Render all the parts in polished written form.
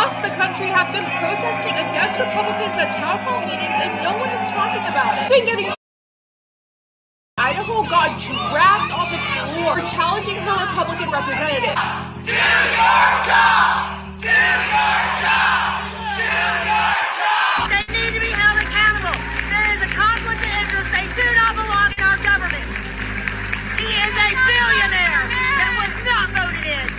across the country have been protesting against Republicans at town hall meetings, and no one is talking about it. Been getting Idaho got dragged on the floor for challenging her Republican representative. Do your job! Do your job! Do your job! They need to be held accountable. There is a conflict of interest. They do not belong in our government. He is a billionaire that was not voted in.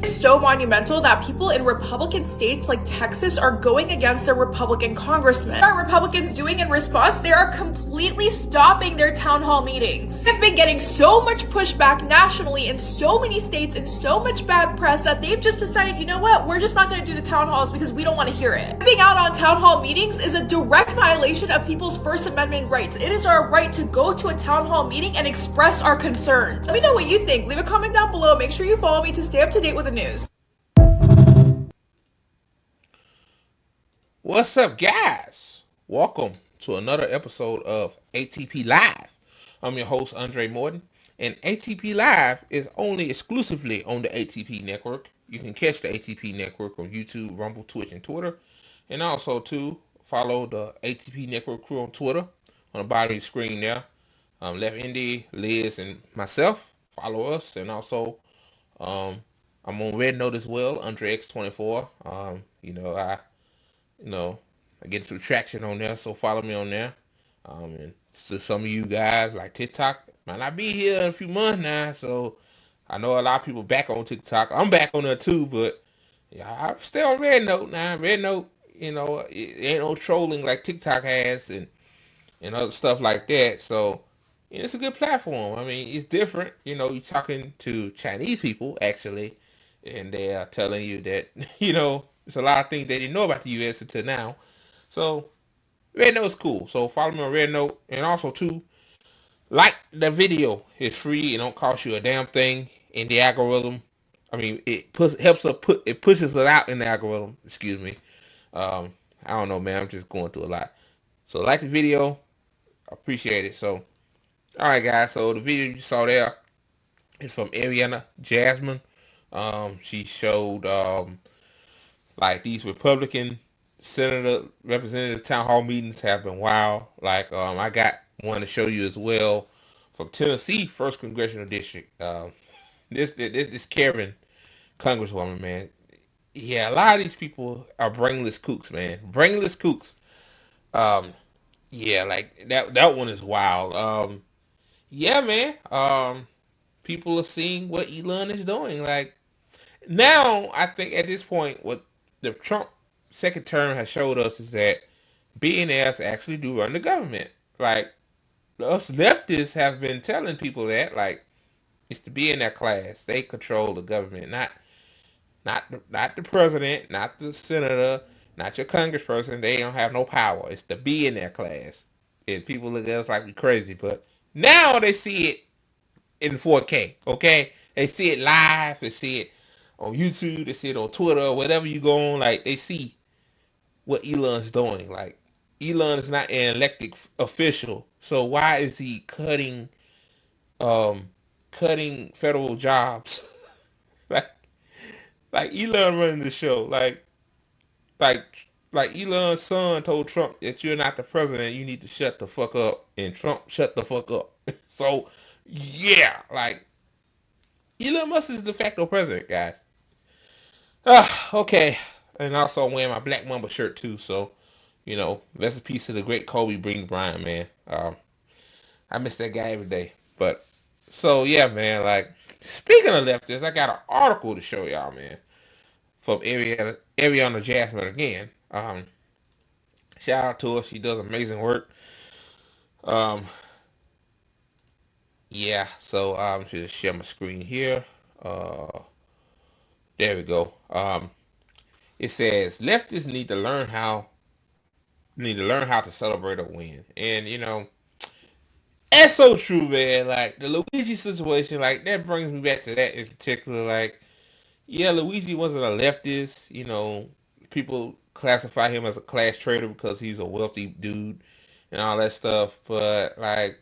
So monumental that people in Republican states like Texas are going against their Republican congressmen. What are Republicans doing in response? They are completely stopping their town hall meetings. They've been getting so much pushback nationally in so many states and so much bad press that they've just decided, you know what, we're just not going to do the town halls because we don't want to hear it. Being out on town hall meetings is a direct violation of people's First Amendment rights. It is our right to go to a town hall meeting and express our concerns. Let me know what you think. Leave a comment down below. Make sure you follow me to stay up to date with the news. What's up, guys? Welcome to another episode of ATP Live. I'm your host, Andre Morton, and ATP Live is only exclusively on the ATP network. You can catch the ATP network on YouTube, Rumble, Twitch, and Twitter. And also, too, follow the ATP network crew on Twitter on the bottom of the screen there. Left Indy, Liz, and myself. Follow us. And also, I'm on Red Note as well, Andre X24. I get some traction on there, so follow me on there. And so some of you guys like TikTok might not be here in a few months now, so I know a lot of people back on TikTok. I'm back on there too, but yeah, I'm still on Red Note now. Red Note, it ain't no trolling like TikTok has and other stuff like that. So it's a good platform. I mean, it's different. You're talking to Chinese people actually, and they are telling you that there's a lot of things they didn't know about the U.S. until now. So, Red Note's cool. So, follow me on Red Note. And also, too, like the video. It's free. It don't cost you a damn thing in the algorithm. I mean, it pushes it out in the algorithm. Excuse me. I don't know, man. I'm just going through a lot. So, like the video. Appreciate it. So, all right, guys. So, the video you saw there is from Ariana Jasmine. She showed like these Republican senator representative town hall meetings have been wild. Like I got one to show you as well from Tennessee, 1st Congressional District. This Karen Congresswoman, man. Yeah, a lot of these people are brainless kooks, man. Brainless kooks. Yeah, like that one is wild. Yeah, man. People are seeing what Elon is doing. Like now, I think at this point, what the Trump second term has showed us is that billionaires actually do run the government. Like us leftists have been telling people that, like, it's the billionaire class. They control the government, not the president, not the senator, not your congressperson. They don't have no power. It's the billionaire class. And people look at us like we crazy, but now they see it in 4K. Okay, they see it live. They see it on YouTube, they see it on Twitter, or whatever you go on, like they see what Elon's doing. Like Elon is not an elected official, so why is he cutting federal jobs? like Elon running the show. Like Elon's son told Trump that you're not the president, you need to shut the fuck up, and Trump shut the fuck up. So yeah, like Elon Musk is the de facto president, guys. Okay. And also I'm wearing my Black Mamba shirt too, so that's a piece of the great Kobe Bryant, man. I miss that guy every day. But so yeah, man, like speaking of leftists, I got an article to show y'all, man. From Ariana Jasmine again. Shout out to her, she does amazing work. Yeah, so I'm just share my screen here. There we go. It says leftists need to learn how to celebrate a win, and that's so true, man. Like the Luigi situation, like that brings me back to that in particular. Like, yeah, Luigi wasn't a leftist. People classify him as a class traitor because he's a wealthy dude and all that stuff. But like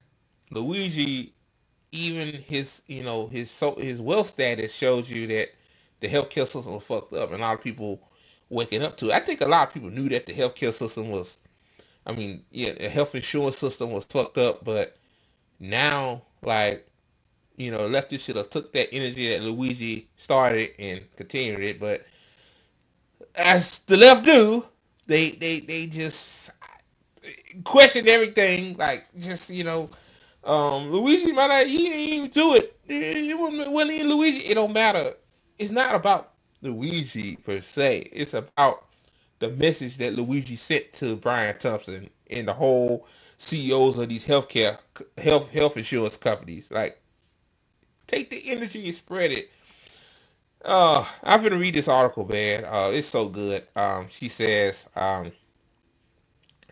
Luigi even his, his wealth status shows you that the healthcare system was fucked up, and a lot of people waking up to it. I think a lot of people knew that the healthcare system was, the health insurance system was fucked up, but now, like, leftists should have took that energy that Luigi started and continued it, but as the left do, they just question everything, like, just, Luigi might not, he didn't even do it. It wasn't Luigi. It don't matter. It's not about Luigi per se. It's about the message that Luigi sent to Brian Thompson and the whole CEOs of these health insurance companies. Like, take the energy and spread it. I'm gonna read this article, man. It's so good. She says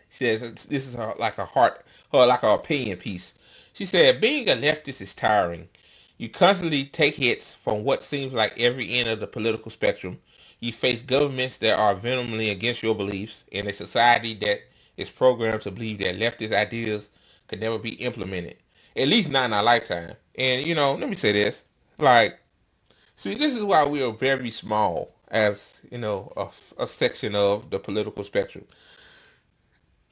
this is like her opinion piece. She said, being a leftist is tiring. You constantly take hits from what seems like every end of the political spectrum. You face governments that are vehemently against your beliefs, in a society that is programmed to believe that leftist ideas could never be implemented, at least not in our lifetime. And, let me say this. Like, see, this is why we are very small as, a section of the political spectrum.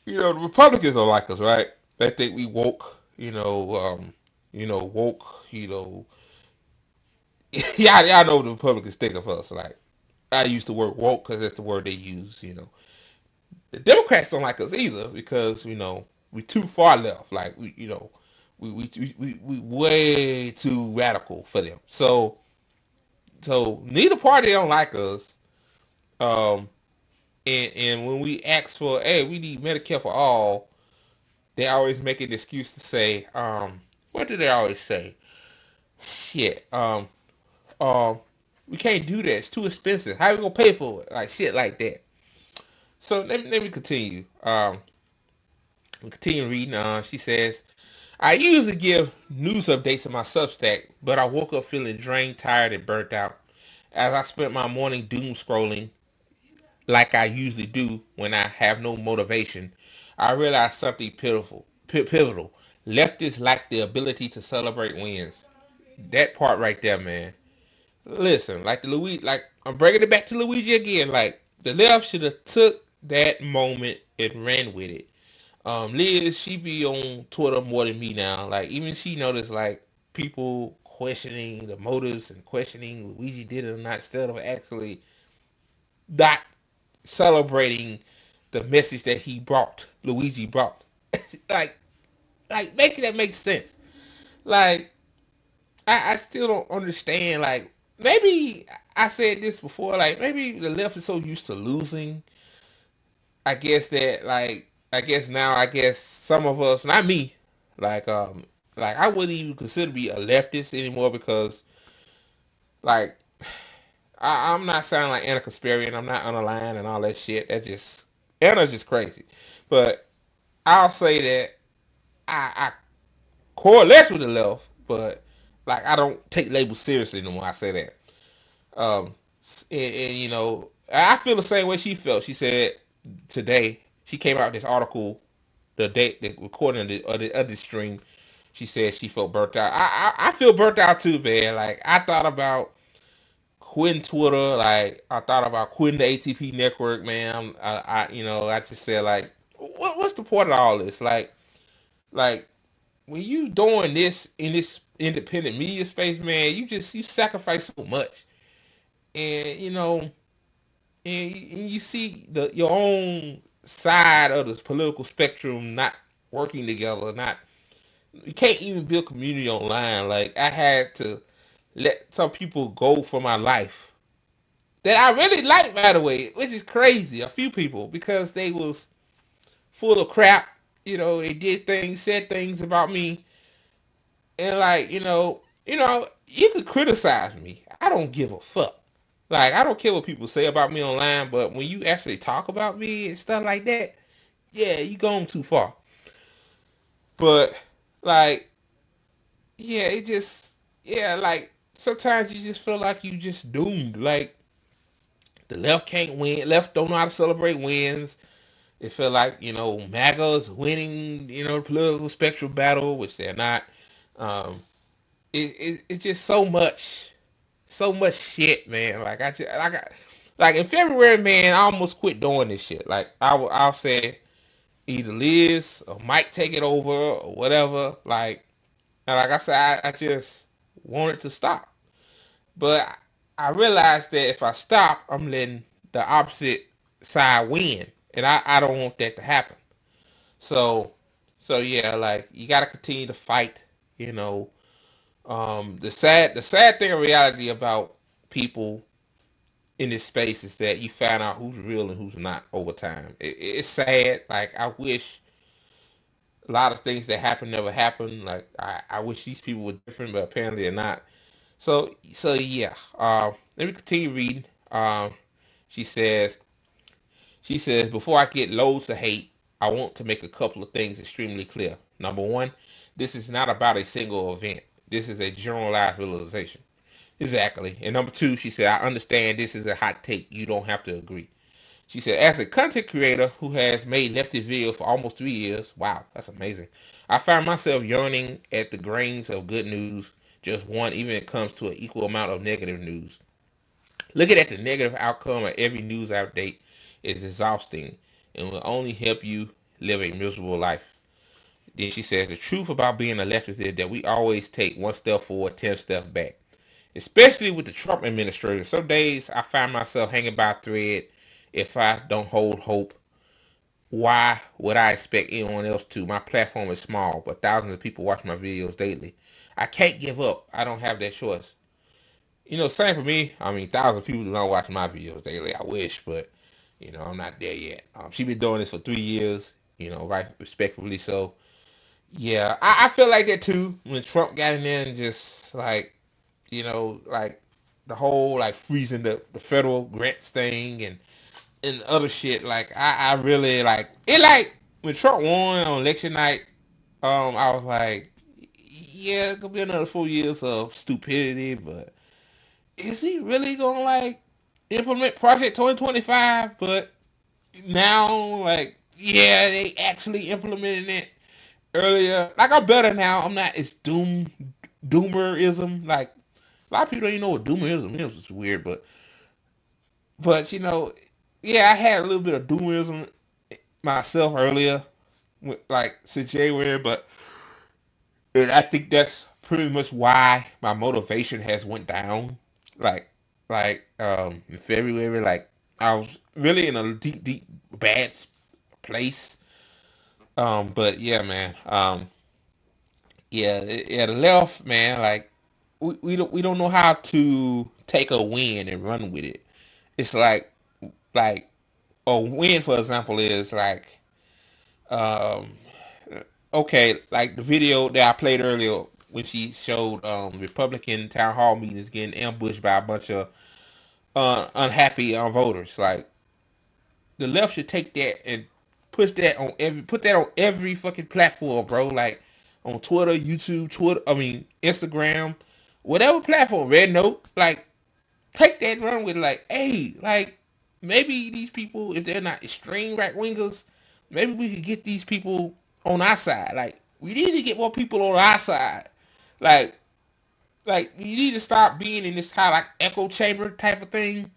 The Republicans are like us, right? They think we woke, woke, y'all know what the Republicans think of us. Like, I use the word woke because that's the word they use, The Democrats don't like us either because, we too far left. Like, we way too radical for them. So neither party don't like us. And when we ask for, hey, we need Medicare for all, they always make an excuse to say, what do they always say? Shit, we can't do that. It's too expensive. How are we gonna pay for it? Like, shit like that. So let me continue. We continue reading. She says, I usually give news updates in my Substack, but I woke up feeling drained, tired, and burnt out. As I spent my morning doom scrolling, like I usually do when I have no motivation, I realized something pivotal. Leftists lack the ability to celebrate wins. That part right there, man. Listen, like I'm bringing it back to Luigi again. Like, the left should have took that moment and ran with it. Liz, she be on Twitter more than me now. Like, even she noticed, like, people questioning the motives and questioning Luigi did it or not, instead of actually not celebrating the message that Luigi brought. like making that make sense. Like, I still don't understand. Like, maybe I said this before, like, maybe the left is so used to losing. I guess some of us, not me, like I wouldn't even consider me a leftist anymore because, like, I'm not sounding like Anna Kasparian. I'm not unaligned and all that shit. Anna's just crazy. But I'll say that I coalesce with the left, but, like, I don't take labels seriously no more. I say that. And I feel the same way she felt. She said today, she came out with this article the recording of the stream. She said she felt burnt out. I feel burnt out too, man. Like, I thought about quitting Twitter. Like, I thought about quitting the ATP network, man. I just said, like, what's the point of all this? Like when you doing this in this independent media space, man, you sacrifice so much, and you see your own side of the political spectrum not working together. You can't even build community online. Like, I had to let some people go for my life that I really like, by the way, which is crazy. A few people, because they was full of crap. They said things about me, and, like, you could criticize me. I don't give a fuck. Like, I don't care what people say about me online, but when you actually talk about me and stuff like that, yeah, you going too far. But, like, yeah, like, sometimes you just feel like you just doomed. Like, the left can't win. Left don't know how to celebrate wins. It feel like, MAGA is winning, the political spectrum battle, which they're not. it's just so much shit, man. Like like in February, man, I almost quit doing this shit. Like I'll say either Liz or Mike take it over or whatever. And like I said, I just wanted to stop, but I realized that if I stop, I'm letting the opposite side win, and I don't want that to happen. So yeah, like you got to continue to fight, you know. The sad thing in reality about people in this space is that you find out who's real and who's not over time. It's sad. Like I wish a lot of things that happen never happened. Like I wish these people were different, but apparently they're not. So yeah. Let me continue reading. She says before I get loads of hate, I want to make a couple of things extremely clear. Number one, this is not about a single event. This is a generalized realization. Exactly. And number two, she said, I understand this is a hot take. You don't have to agree. She said, as a content creator who has made lefty videos for almost 3 years, wow, that's amazing. I find myself yearning at the grains of good news, just one, even when it comes to an equal amount of negative news. Looking at the negative outcome of every news update is exhausting and will only help you live a miserable life. Then she says, the truth about being a leftist is that we always take one step forward, 10 steps back. Especially with the Trump administration. Some days I find myself hanging by a thread. If I don't hold hope, why would I expect anyone else to? My platform is small, but thousands of people watch my videos daily. I can't give up. I don't have that choice. You know, same for me. I mean, thousands of people do not watch my videos daily. I wish, but, you know, I'm not there yet. She's been doing this for 3 years, you know, right, respectfully so. Yeah, I feel like that too. When Trump got in there and just, like, you know, like, the whole, like, freezing the federal grants thing and other shit, like, I really, like, it, like, when Trump won on election night, I was like, yeah, it's gonna be another 4 years of stupidity, but is he really gonna, like, implement Project 2025? But now, like, yeah, they actually implemented it earlier. Like, I'm better now. I'm not as doomerism. Like, a lot of people don't even know what doomerism is. It's weird, but you know, yeah, I had a little bit of doomerism myself earlier, like since January, but and I think that's pretty much why my motivation has went down. Like, in February, like I was really in a deep bad place. But yeah, man. Yeah, the left, man. Like we don't know how to take a win and run with it. It's like a win, for example, is like um okay, like the video that I played earlier when she showed Republican town hall meetings getting ambushed by a bunch of unhappy voters. Like the left should take that and put that on every fucking platform, bro. Like on Twitter, YouTube, Instagram, whatever platform, Red Note, like take that run with like, hey, like maybe these people, if they're not extreme right wingers, maybe we could get these people on our side. Like we need to get more people on our side. Like we need to stop being in this kind of like echo chamber type of thing.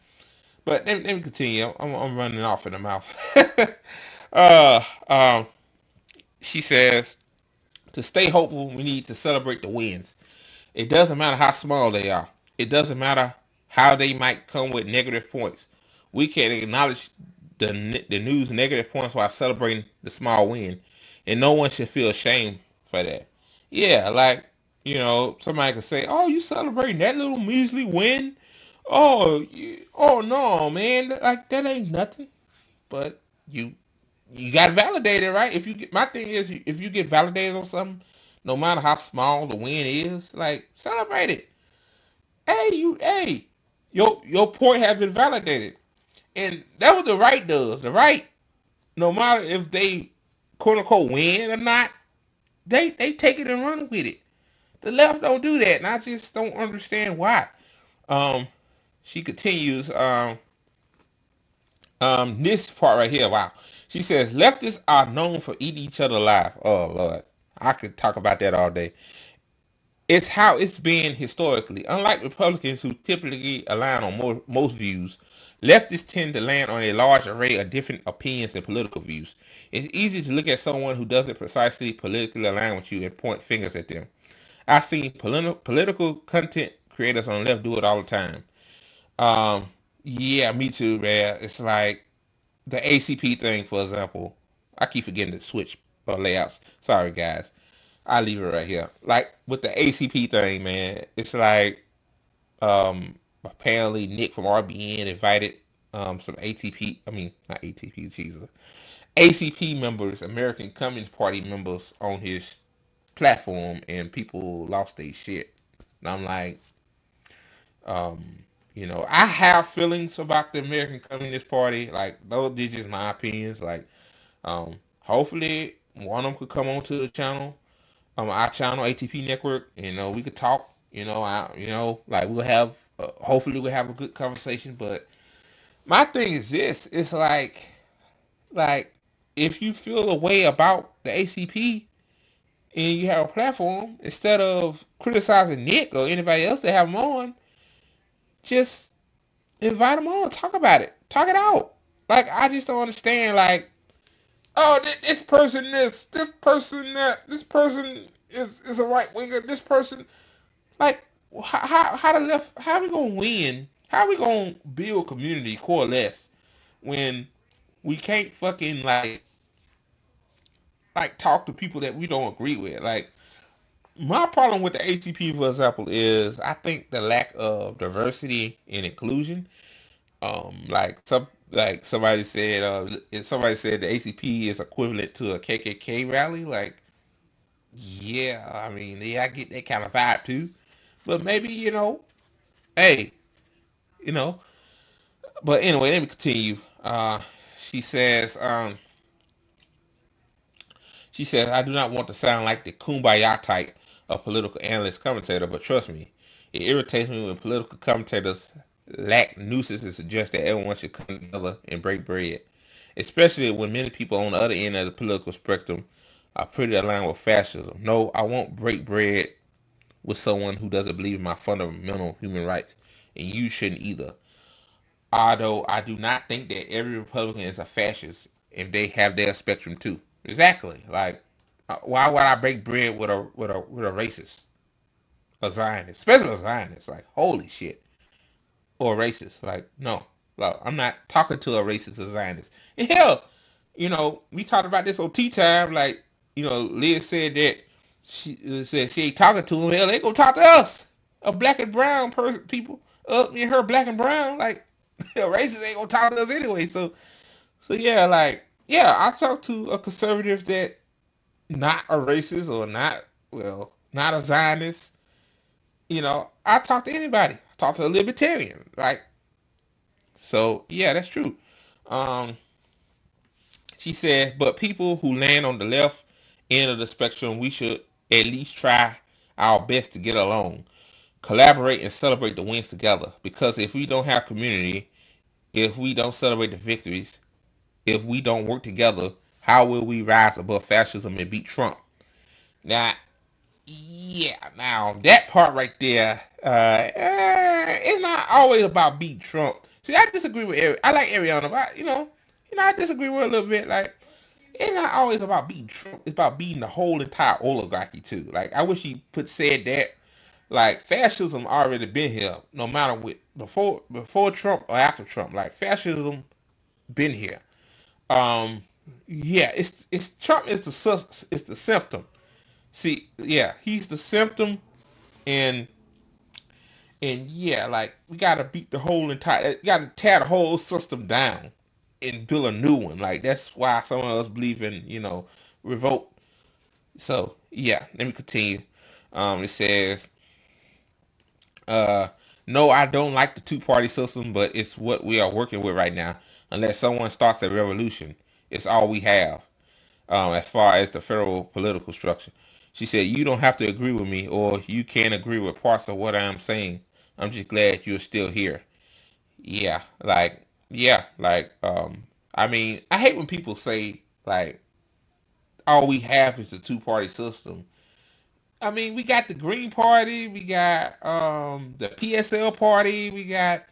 But let me continue. I'm running off in the mouth. uh, um, she says to stay hopeful, we need to celebrate the wins. It doesn't matter how small they are. It doesn't matter how they might come with negative points. We can acknowledge the news negative points while celebrating the small win, and no one should feel ashamed for that. Yeah, like you know, somebody could say, "Oh, you celebrating that little measly win? Oh no, man, like that ain't nothing." But you got validated, right? If you get my thing is, if you get validated on something, no matter how small the win is, like celebrate it. Hey, your point has been validated, and that's what the right does. The right, no matter if they quote unquote win or not, they take it and run with it. The left don't do that, and I just don't understand why. Um, she continues. This part right here. Wow. She says leftists are known for eating each other alive. Oh Lord, I could talk about that all day. It's how it's been historically. Unlike Republicans who typically align on most views, leftists tend to land on a large array of different opinions and political views. It's easy to look at someone who doesn't precisely politically align with you and point fingers at them. I've seen political content creators on the left do it all the time. Um, yeah, me too, man. It's like the ACP thing, for example. I keep forgetting to switch layouts. Sorry, guys. I'll leave it right here. Like with the ACP thing, man, it's like apparently Nick from RBN invited some ATP, I mean not ATP, Jesus, ACP members, American Communist Party members on his platform, and people lost their shit. And I'm like, um, I have feelings about the American Communist Party. Like those are just my opinions. Like, hopefully one of them could come onto the channel, our channel, ATP Network. We could talk. Like we'll have. Hopefully we'll have a good conversation. But my thing is this: it's like if you feel a way about the ACP and you have a platform, instead of criticizing Nick or anybody else that have them on, just invite them on, talk about it, talk it out. Like I just don't understand. Like, oh, this person this person that, this person is a right winger, this person, like, how the left, how are we gonna win? How are we gonna build community, coalesce, when we can't fucking like talk to people that we don't agree with? Like, my problem with the ATP, for example, is I think the lack of diversity and inclusion. Somebody said the ACP is equivalent to a KKK rally. Like, yeah, I mean, yeah, I get that kind of vibe too. But maybe, hey, you know. But anyway, let me continue. She says, I do not want to sound like the kumbaya type of political analyst commentator, but trust me, it irritates me when political commentators lack nuisance and suggest that everyone should come together and break bread, especially when many people on the other end of the political spectrum are pretty aligned with fascism. No, I won't break bread with someone who doesn't believe in my fundamental human rights, and you shouldn't either. Although I do not think that every Republican is a fascist, and they have their spectrum too. Exactly. Like, why would I break bread with a racist, a Zionist, especially a Zionist? Like, holy shit, or a racist? Like, no, like, I'm not talking to a racist or Zionist. And hell, we talked about this on Tea Time. Like, Liz said that she said she ain't talking to them. Hell, they gonna talk to us, a black and brown person, people. Me and her, black and brown. Like, racist ain't gonna talk to us anyway. So yeah, like, yeah, I talked to a conservative that not a racist or not a Zionist. I talk to anybody. I talk to a libertarian. Like, so yeah, that's true. She said, but people who land on the left end of the spectrum, we should at least try our best to get along, collaborate, and celebrate the wins together. Because if we don't have community, if we don't celebrate the victories, if we don't work together, how will we rise above fascism and beat Trump? Now, that part right there, it's not always about beating Trump. See, I disagree with I like Ariana, but I disagree with her a little bit. Like, it's not always about beating Trump. It's about beating the whole entire oligarchy too. Like, I wish he said that. Like, fascism already been here, no matter what, before Trump or after Trump. Like, fascism been here. Yeah, it's Trump is the symptom. See, yeah, he's the symptom, and yeah, like, we gotta beat the whole we gotta tear the whole system down and build a new one. Like, that's why some of us believe in, revolt. So yeah, let me continue. It says, no, I don't like the two-party system, but it's what we are working with right now. Unless someone starts a revolution, it's all we have, as far as the federal political structure. She said, you don't have to agree with me, or you can't agree with parts of what I'm saying. I'm just glad you're still here. Yeah, like, I mean, I hate when people say, like, all we have is the two-party system. I mean, we got the Green Party, we got the PSL Party, we got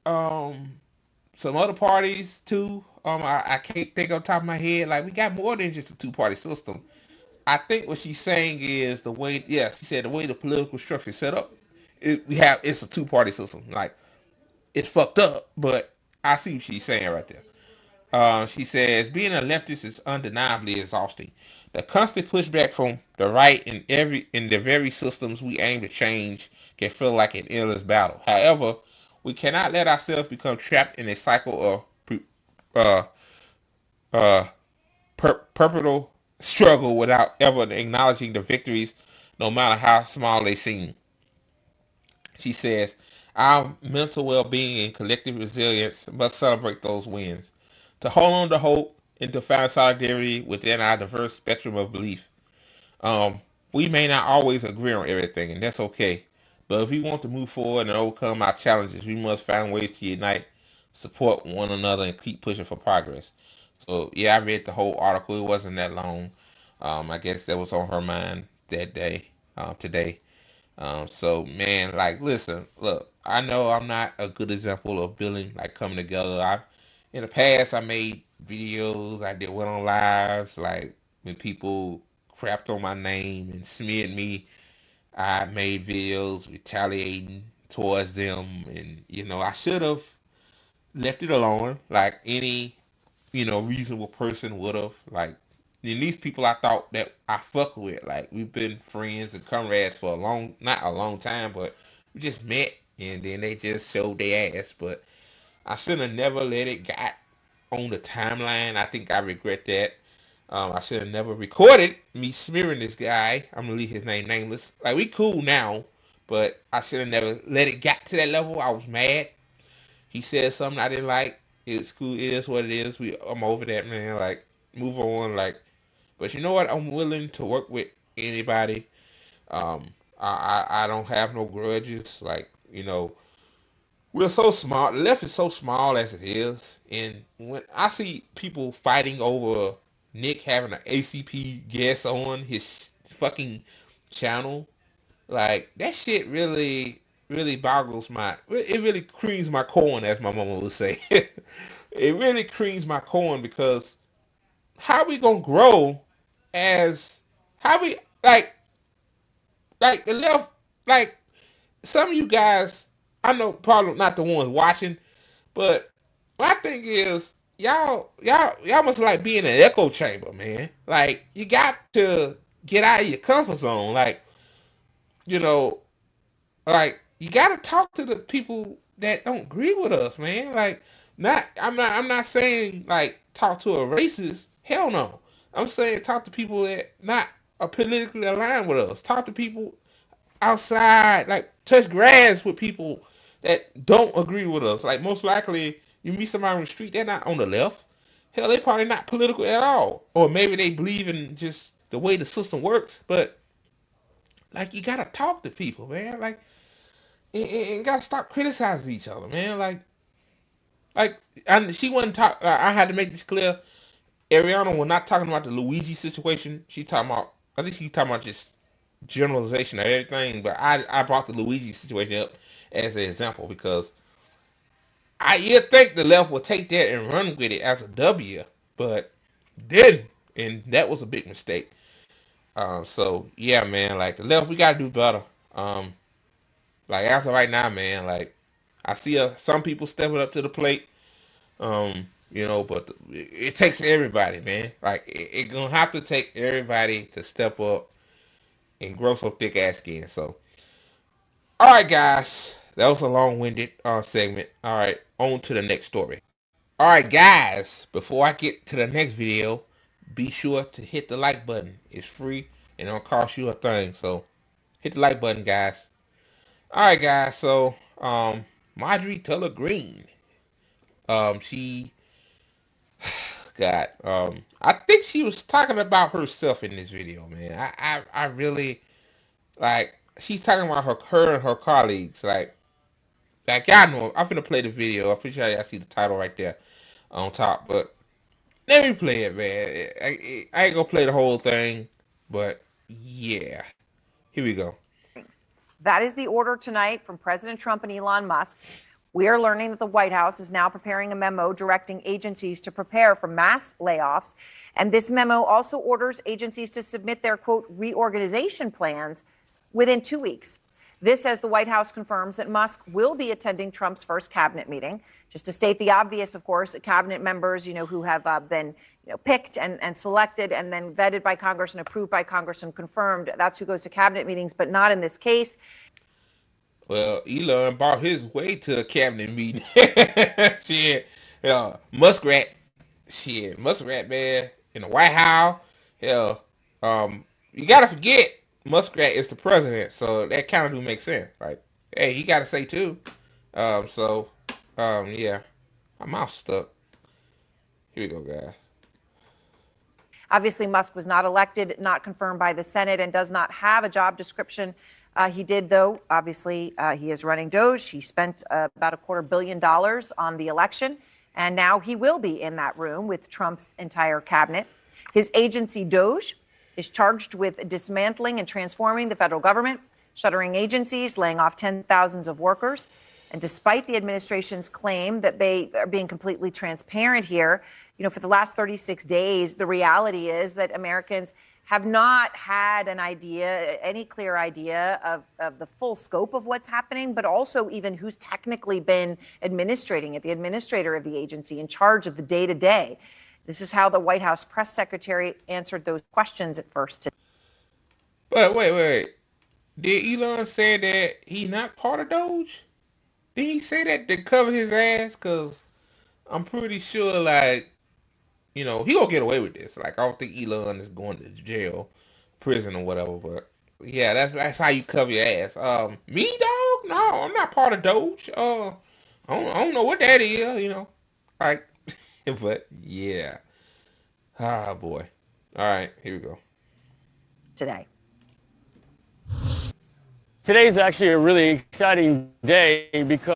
um some other parties too. I can't think on top of my head. Like we got more than just a two-party system. I think what she's saying is the way. Yeah, she said the way the political structure is set up. It's a two-party system. Like it's fucked up, but I see what she's saying right there. She says being a leftist is undeniably exhausting. The constant pushback from the right in the very systems we aim to change can feel like an endless battle. However, we cannot let ourselves become trapped in a cycle of uh, uh, perpetual struggle without ever acknowledging the victories, no matter how small they seem. She says, our mental well-being and collective resilience must celebrate those wins. To hold on to hope and to find solidarity within our diverse spectrum of belief. Um, we may not always agree on everything, and that's okay. But if we want to move forward and overcome our challenges, we must find ways to unite, support one another, and keep pushing for progress. So yeah, I read the whole article. It wasn't that long. I guess that was on her mind that day, today. So man, like, listen, look, I know I'm not a good example of building, like coming together. In the past, I made videos. I did went on lives, like when people crapped on my name and smeared me. I made videos retaliating towards them, and I should have left it alone, like any reasonable person would have. Like, and these people I thought that I fuck with, like we've been friends and comrades for not a long time, but we just met, and then they just showed their ass. But I should have never let it got on the timeline. I think I regret that. I should have never recorded me smearing this guy. I'm gonna leave his name nameless. Like, we cool now, but I should have never let it get to that level. I was mad. He said something I didn't like. It's cool. It is what it is. I'm over that, man. Like, move on. Like, but you know what? I'm willing to work with anybody. I don't have no grudges. Like, we're so small. The left is so small as it is, and when I see people fighting over Nick having an ACP guest on his fucking channel, like, that shit really, really boggles it really creams my corn, as my mama would say. It really creams my corn, because how we gonna grow as, how we, like the left, like, some of you guys, I know probably not the ones watching, but my thing is, y'all must like be in an echo chamber, man. Like, you got to get out of your comfort zone. Like, like, you got to talk to the people that don't agree with us, man. Like, I'm not saying like talk to a racist. Hell no. I'm saying talk to people that not are politically aligned with us. Talk to people outside, like touch grass with people that don't agree with us. Like, most likely you meet somebody on the street, they're not on the left. Hell, they probably not political at all. Or maybe they believe in just the way the system works. But like, you gotta talk to people, man. Like, and gotta stop criticizing each other, man. She wasn't talk. I had to make this clear. Ariana was not talking about the Luigi situation. She talking about. I think she's talking about just generalization of everything. But I brought the Luigi situation up as an example, because you think the left would take that and run with it as a W, but didn't, and that was a big mistake. So yeah, man. Like, the left, we gotta do better. Like, as of right now, man. Like, I see some people stepping up to the plate. But it takes everybody, man. Like, it gonna have to take everybody to step up and grow some thick ass skin. So, all right, guys, that was a long-winded segment. All right, on to the next story. All right, guys, before I get to the next video, be sure to hit the like button. It's free and it don't cost you a thing. So, hit the like button, guys. All right, guys. So, Marjorie Taylor Greene. She got, I think she was talking about herself in this video, man. I really, like, she's talking about her and her colleagues, like y'all know. I'm finna play the video. I'm pretty sure y'all see the title right there on top, but let me play it, man. I ain't gonna play the whole thing, but yeah, Here we go. That is the order tonight from President Trump and Elon Musk. We are learning that the White House is now preparing a memo directing agencies to prepare for mass layoffs. And this memo also orders agencies to submit their, quote, reorganization plans within 2 weeks. This as the White House confirms that Musk will be attending Trump's first cabinet meeting. Just to state the obvious, of course, cabinet members, who have been picked and selected and then vetted by Congress and approved by Congress and confirmed, that's who goes to cabinet meetings, but not in this case. Well, Elon brought his way to a cabinet meeting. Shit, Muskrat, man, in the White House. Hell, you gotta forget Muskrat is the president, so that kind of do make sense. Like, hey, he got to say too. Yeah, my mouth's stuck. Here we go, guys. Obviously, Musk was not elected, not confirmed by the Senate, and does not have a job description. He did, though. Obviously, he is running Doge. He spent about $250 million on the election, and now he will be in that room with Trump's entire cabinet. His agency, Doge, is charged with dismantling and transforming the federal government, shuttering agencies, laying off tens of thousands of workers. And despite the administration's claim that they are being completely transparent here, for the last 36 days, the reality is that Americans have not had any clear idea of the full scope of what's happening, but also even who's technically been administrating it, the administrator of the agency in charge of the day-to-day. This is how the White House press secretary answered those questions at first. But wait. Did Elon say that he's not part of Doge? Did he say that to cover his ass? Because I'm pretty sure, he gonna get away with this. I don't think Elon is going to jail, prison, or whatever. But yeah, that's how you cover your ass. Me, dog? No, I'm not part of Doge. I don't know what that is. But yeah. Ah, boy. All right, here we go. Today. Today's actually a really exciting day because...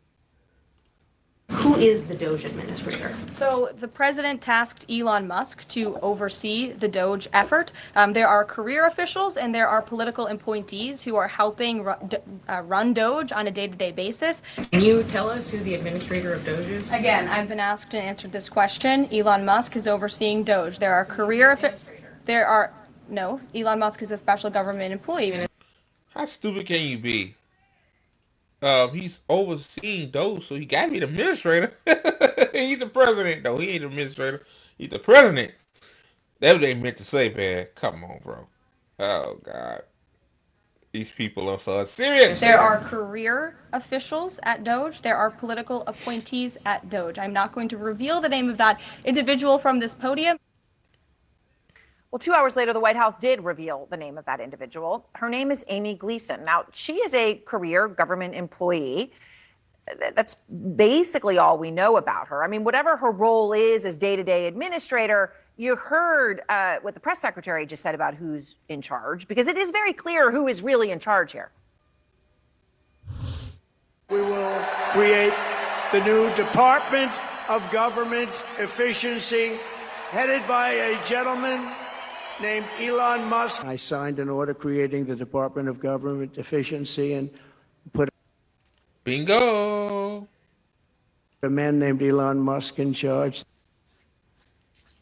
Who is the Doge administrator? So the president tasked Elon Musk to oversee the Doge effort. There are career officials and there are political appointees who are helping run Doge on a day-to-day basis. Can you tell us who the administrator of Doge is? Again, I've been asked to answer this question. Elon Musk is overseeing Doge. There are no, Elon Musk is a special government employee. How stupid can you be? He's overseeing Doge, so he got to be the administrator. He's the president, though. He ain't the administrator. He's the president. That's what they meant to say, man. Come on, bro. Oh, God. These people are so serious. There are career officials at Doge. There are political appointees at Doge. I'm not going to reveal the name of that individual from this podium. Well, 2 hours later, the White House did reveal the name of that individual. Her name is Amy Gleason. Now, she is a career government employee. That's basically all we know about her. I mean, whatever her role is as day-to-day administrator, you heard what the press secretary just said about who's in charge, because it is very clear who is really in charge here. We will create the new Department of Government Efficiency, headed by a gentleman named Elon Musk. I signed an order creating the Department of Government Efficiency and put Bingo! a man named Elon Musk in charge.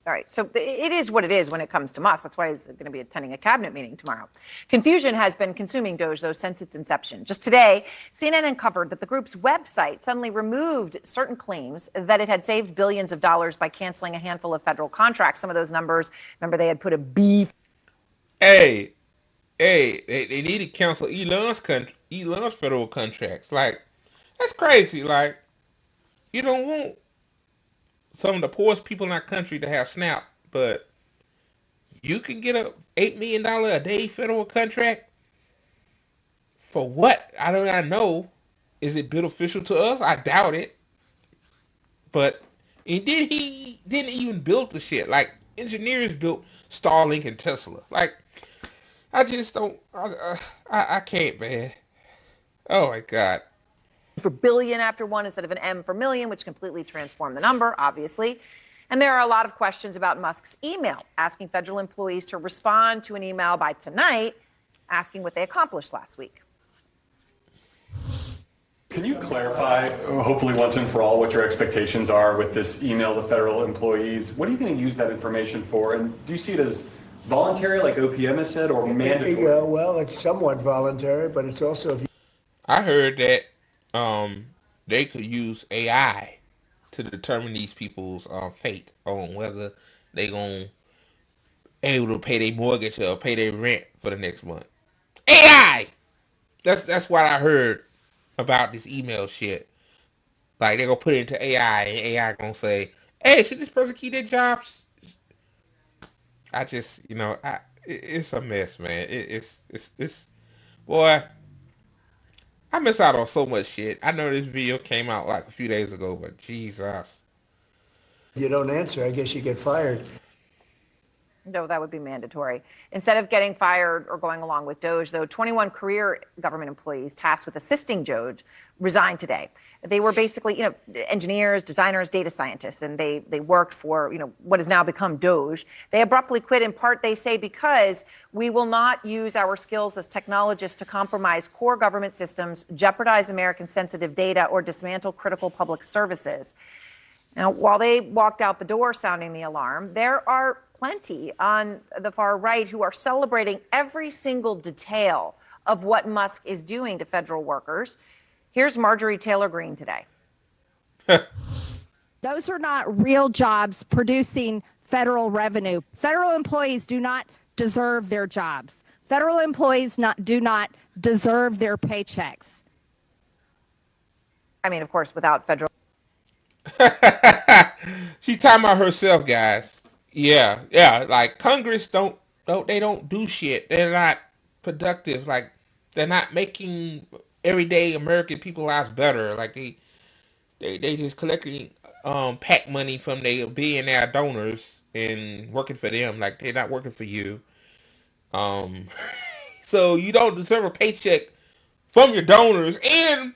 All right, so it is what it is when it comes to Musk. That's why he's going to be attending a cabinet meeting tomorrow. Confusion has been consuming Doge, though, since its inception. Just today, CNN uncovered that the group's website suddenly removed certain claims that it had saved billions of dollars by canceling a handful of federal contracts. Some of those numbers, remember, they had put a B. Hey, they need to cancel Elon's federal contracts. That's crazy. You don't want some of the poorest people in our country to have SNAP, but you can get a $8 million a day federal contract for what? I do not know. Is it beneficial to us? I doubt it. But he didn't even build the shit. Engineers built Starlink and Tesla. I just don't. I can't, man. Oh my God. For billion after one instead of an M for million, which completely transformed the number, obviously. And there are a lot of questions about Musk's email, asking federal employees to respond to an email by tonight. asking what they accomplished last week. Can you clarify, hopefully once and for all, what your expectations are with this email to federal employees? What are you going to use that information for? And do you see it as voluntary, like OPM has said, or mandatory? Yeah, well, it's somewhat voluntary, but it's also if you... I heard that they could use AI to determine these people's fate on whether they gonna able to pay their mortgage or pay their rent for the next month. AI. That's what I heard about this email shit. Like they're gonna put it into AI, and AI gonna say, "Hey, should this person keep their jobs?" I just, it's a mess, man. It's boy. I miss out on so much shit. I know this video came out like a few days ago, but Jesus. If you don't answer, I guess you get fired. No, that would be mandatory. Instead of getting fired or going along with DOGE, though, 21 career government employees tasked with assisting DOGE resigned today. They were basically, engineers, designers, data scientists, and they worked for, what has now become DOGE. They abruptly quit in part, they say, because we will not use our skills as technologists to compromise core government systems, jeopardize American sensitive data, or dismantle critical public services. Now, while they walked out the door sounding the alarm, there are plenty on the far right who are celebrating every single detail of what Musk is doing to federal workers. Here's Marjorie Taylor Greene today. Those are not real jobs producing federal revenue. Federal employees do not deserve their jobs. Federal employees do not deserve their paychecks. I mean, of course, without federal. She's talking about herself, guys. Yeah. Like Congress don't do shit. They're not productive. Like they're not making everyday American people's lives better. Like they just collecting PAC money from their billionaire donors and working for them. Like they're not working for you. So you don't deserve a paycheck from your donors, and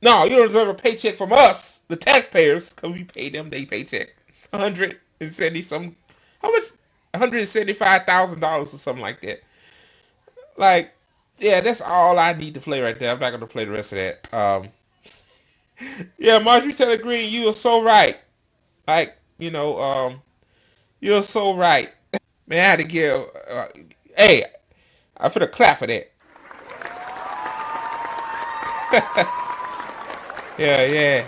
no, you don't deserve a paycheck from us, the taxpayers, because we pay them their paycheck. $175,000 or something like that. Like, yeah, that's all I need to play right there. I'm not gonna play the rest of that. Yeah, Marjorie Taylor Greene, you are so right. Like, you're so right. Man, I had to give. Hey, I'm finna clap for that. Yeah.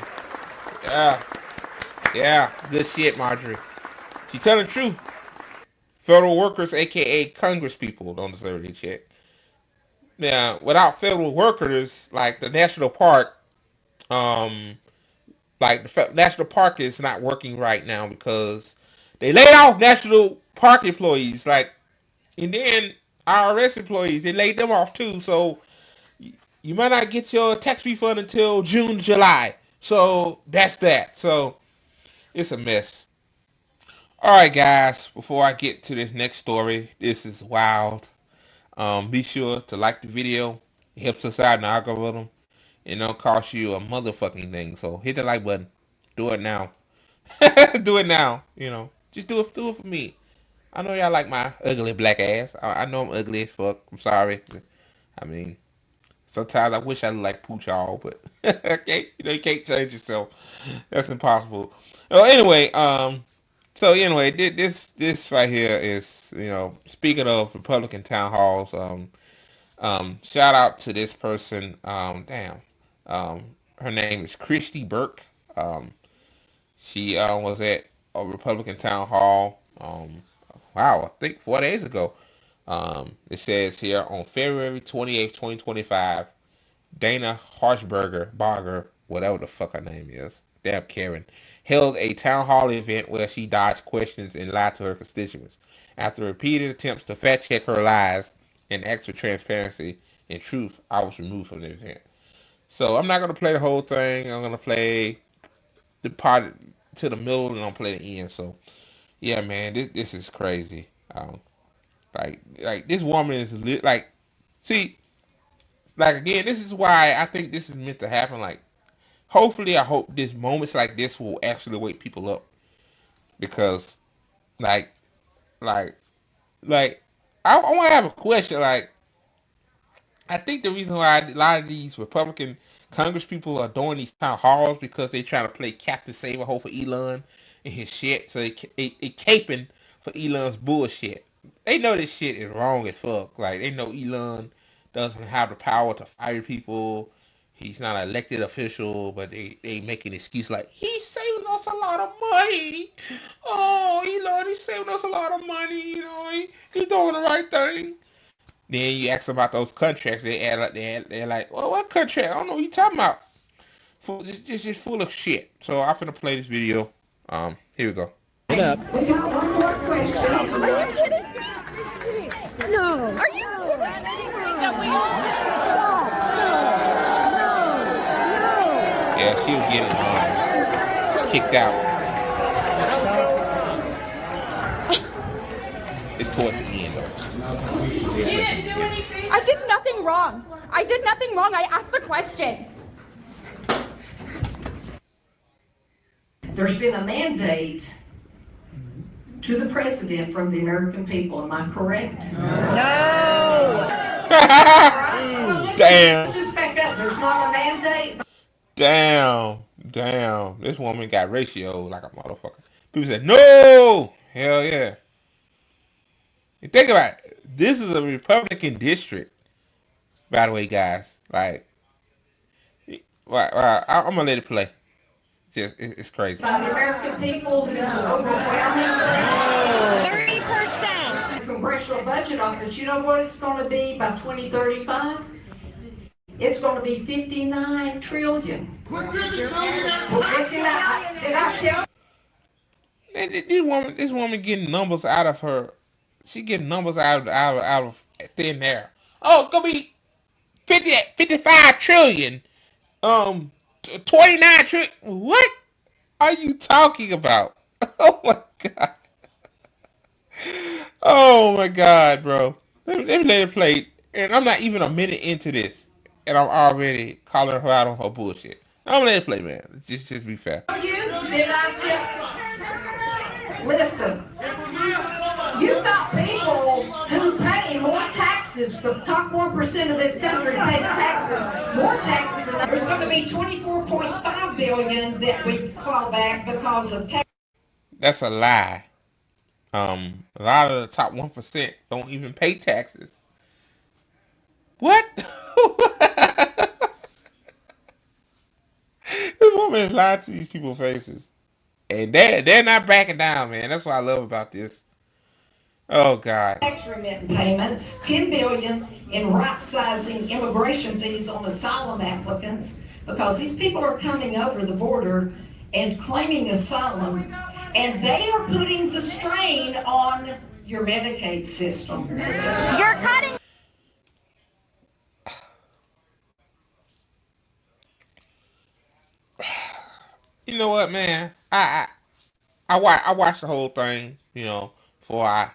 Good shit, Marjorie. She telling the truth. Federal workers, aka Congress people, don't deserve their check. Now, without federal workers, like the national park, national park is not working right now because they laid off national park employees, and then IRS employees, they laid them off too. So you might not get your tax refund until June, July. So that's that. So it's a mess. All right, guys, before I get to this next story, this is wild. Be sure to like the video. It helps us out in the algorithm. It don't cost you a motherfucking thing. So hit the like button. Do it now. Do it now. Just do it for me. I know y'all like my ugly black ass. I know I'm ugly as fuck. I'm sorry. I mean, sometimes I wish I looked like Pooch all, but okay, you can't change yourself. That's impossible. Well, anyway, this right here is, speaking of Republican town halls, shout out to this person. Her name is Christy Burke. She was at a Republican town hall. I think 4 days ago. It says here on February 28th, 2025, Dana Harshbarger, whatever the fuck her name is, damn Karen, held a town hall event where she dodged questions and lied to her constituents. After repeated attempts to fact check her lies and ask for transparency and truth, I was removed from the event. So I'm not going to play the whole thing. I'm going to play the part to the middle and I'll play the end. So yeah, man, this is crazy. Like this woman is again, this is why I think this is meant to happen. Like, hopefully, I hope this moments like this will actually wake people up, because, I want to have a question. Like, I think the reason why a lot of these Republican Congress people are doing these town halls because they trying to play Captain Save-A-Hole for Elon and his shit. So they caping for Elon's bullshit. They know this shit is wrong as fuck. Like, they know Elon doesn't have the power to fire people. He's not an elected official, but they make an excuse like, he's saving us a lot of money. Oh, Elon, he's saving us a lot of money. You know, he's doing the right thing. Then you ask about those contracts, they're like, well, what contract? I don't know what you talking about. Just full of shit. So I'm finna play this video. Here we go. We got one more question. Are you kidding? No. Are you Yeah, she was getting kicked out. It's towards the end though. She didn't do anything. I did nothing wrong. I did nothing wrong. I asked a question. There's been a mandate to the president from the American people. Am I correct? No. Damn. Just back up. There's not a mandate. Damn. This woman got ratio like a motherfucker. People said, no. Hell yeah. And think about it. This is a Republican district, by the way, guys. Like, I'm gonna let it play. It's crazy. By the American people, overwhelmingly 30%. The Congressional Budget Office. You know what it's going to be by 2035? It's going to be $59 trillion. Did I tell you? This woman getting numbers out of her. She getting numbers out of thin air. Oh, it's gonna be 55 trillion. 29 trillion. What are you talking about? Oh my god. Oh my god, bro. Let me let it play. And I'm not even a minute into this, and I'm already calling her out on her bullshit. I'm gonna let it play, man. Just be fair. Did I tell? Listen. You've got people who pay more taxes. The top 1% of this country pays taxes, more taxes than there's going to be $24.5 billion that we claw back because of tax. That's a lie. A lot of the top 1% don't even pay taxes. What? This woman is lying to these people's faces, and they're not backing down, man. That's what I love about this. Oh God. Tax remittance payments, $10 billion in right-sizing immigration fees on asylum applicants, because these people are coming over the border and claiming asylum, and they are putting the strain on your Medicaid system. You're cutting. You know what, man? I watched the whole thing, you know, before I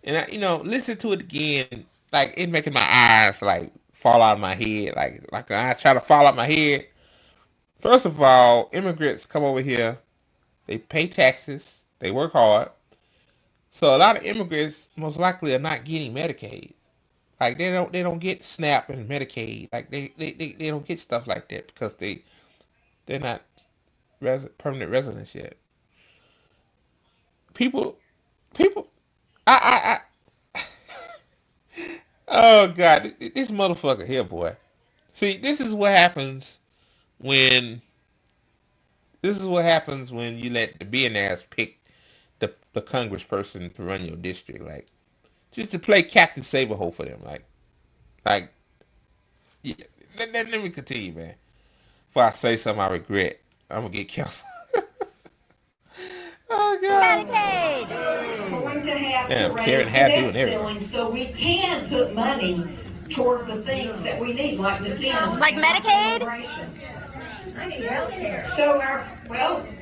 listen to it again. Like, it making my eyes like fall out of my head. Like I try to fall out my head. First of all, immigrants come over here, they pay taxes, they work hard. So a lot of immigrants most likely are not getting Medicaid. Like, they don't get SNAP and Medicaid. Like, they don't get stuff like that because they're not permanent residents yet. People, oh God, this motherfucker here, boy. See, this is what happens when you let the billionaires pick the congressperson to run your district, like, just to play Captain Save-A-Hole for them, like, yeah. Let me continue, man. Before I say something I regret, I'm gonna get canceled. Oh God. Medicaid. Going to have to raise Karen the had to do debt it ceiling so we can put money toward the things that we need, like defense, Like Medicaid? immigration. So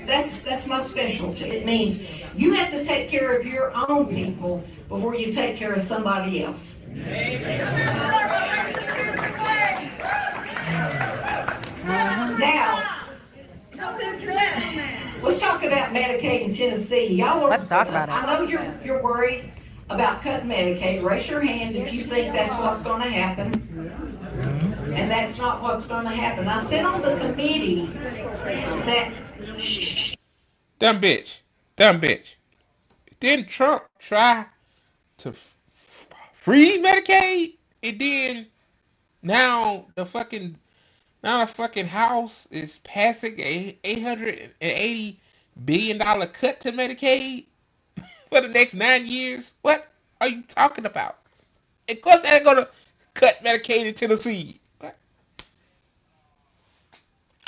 that's my specialty. It means you have to take care of your own people before you take care of somebody else. Now, let's talk about Medicaid in Tennessee. Y'all are, Let's talk about it. I know you're worried about cutting Medicaid. Raise your hand if you think that's what's going to happen. And that's not what's going to happen. I sit on the committee that... Dumb bitch. Didn't Trump try to free Medicaid? And then now the fucking House is passing a $880 billion cut to Medicaid for the next 9 years. What are you talking about? Of course they're gonna cut Medicaid in Tennessee.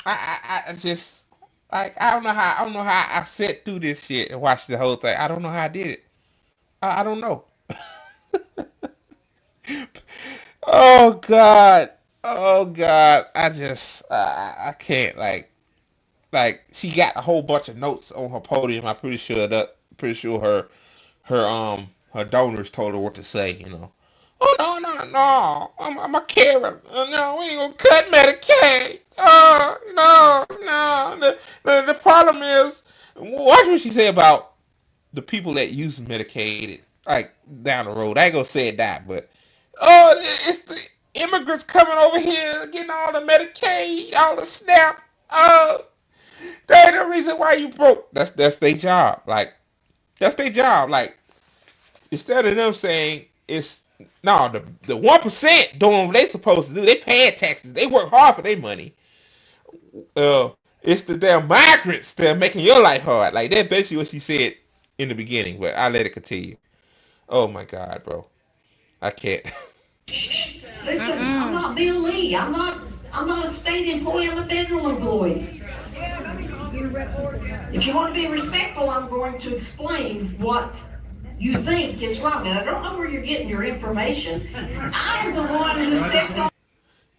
I just like I don't know how I sat through this shit and watched the whole thing. I don't know how I did it. I don't know. Oh God. I can't like she got a whole bunch of notes on her podium. I'm pretty sure her donors told her what to say, you know. Oh no. I'm a Karen. No, we ain't gonna cut Medicaid. No. The problem is, watch what she say about the people that use Medicaid, like down the road. I ain't gonna say that, but it's the immigrants coming over here getting all the Medicaid, all the SNAP. They ain't the reason why you broke. That's their job. Like that's their job. Like instead of them saying it's no, the 1% doing what they supposed to do. They paying taxes. They work hard for their money. It's the damn migrants that are making your life hard. Like that's basically what she said in the beginning. But I let it continue. Oh my God, bro, I can't. Listen, I'm not Bill Lee. I'm not a state employee. I'm a federal employee. If you want to be respectful, I'm going to explain what you think is wrong. And I don't know where you're getting your information. I am the one who sets on.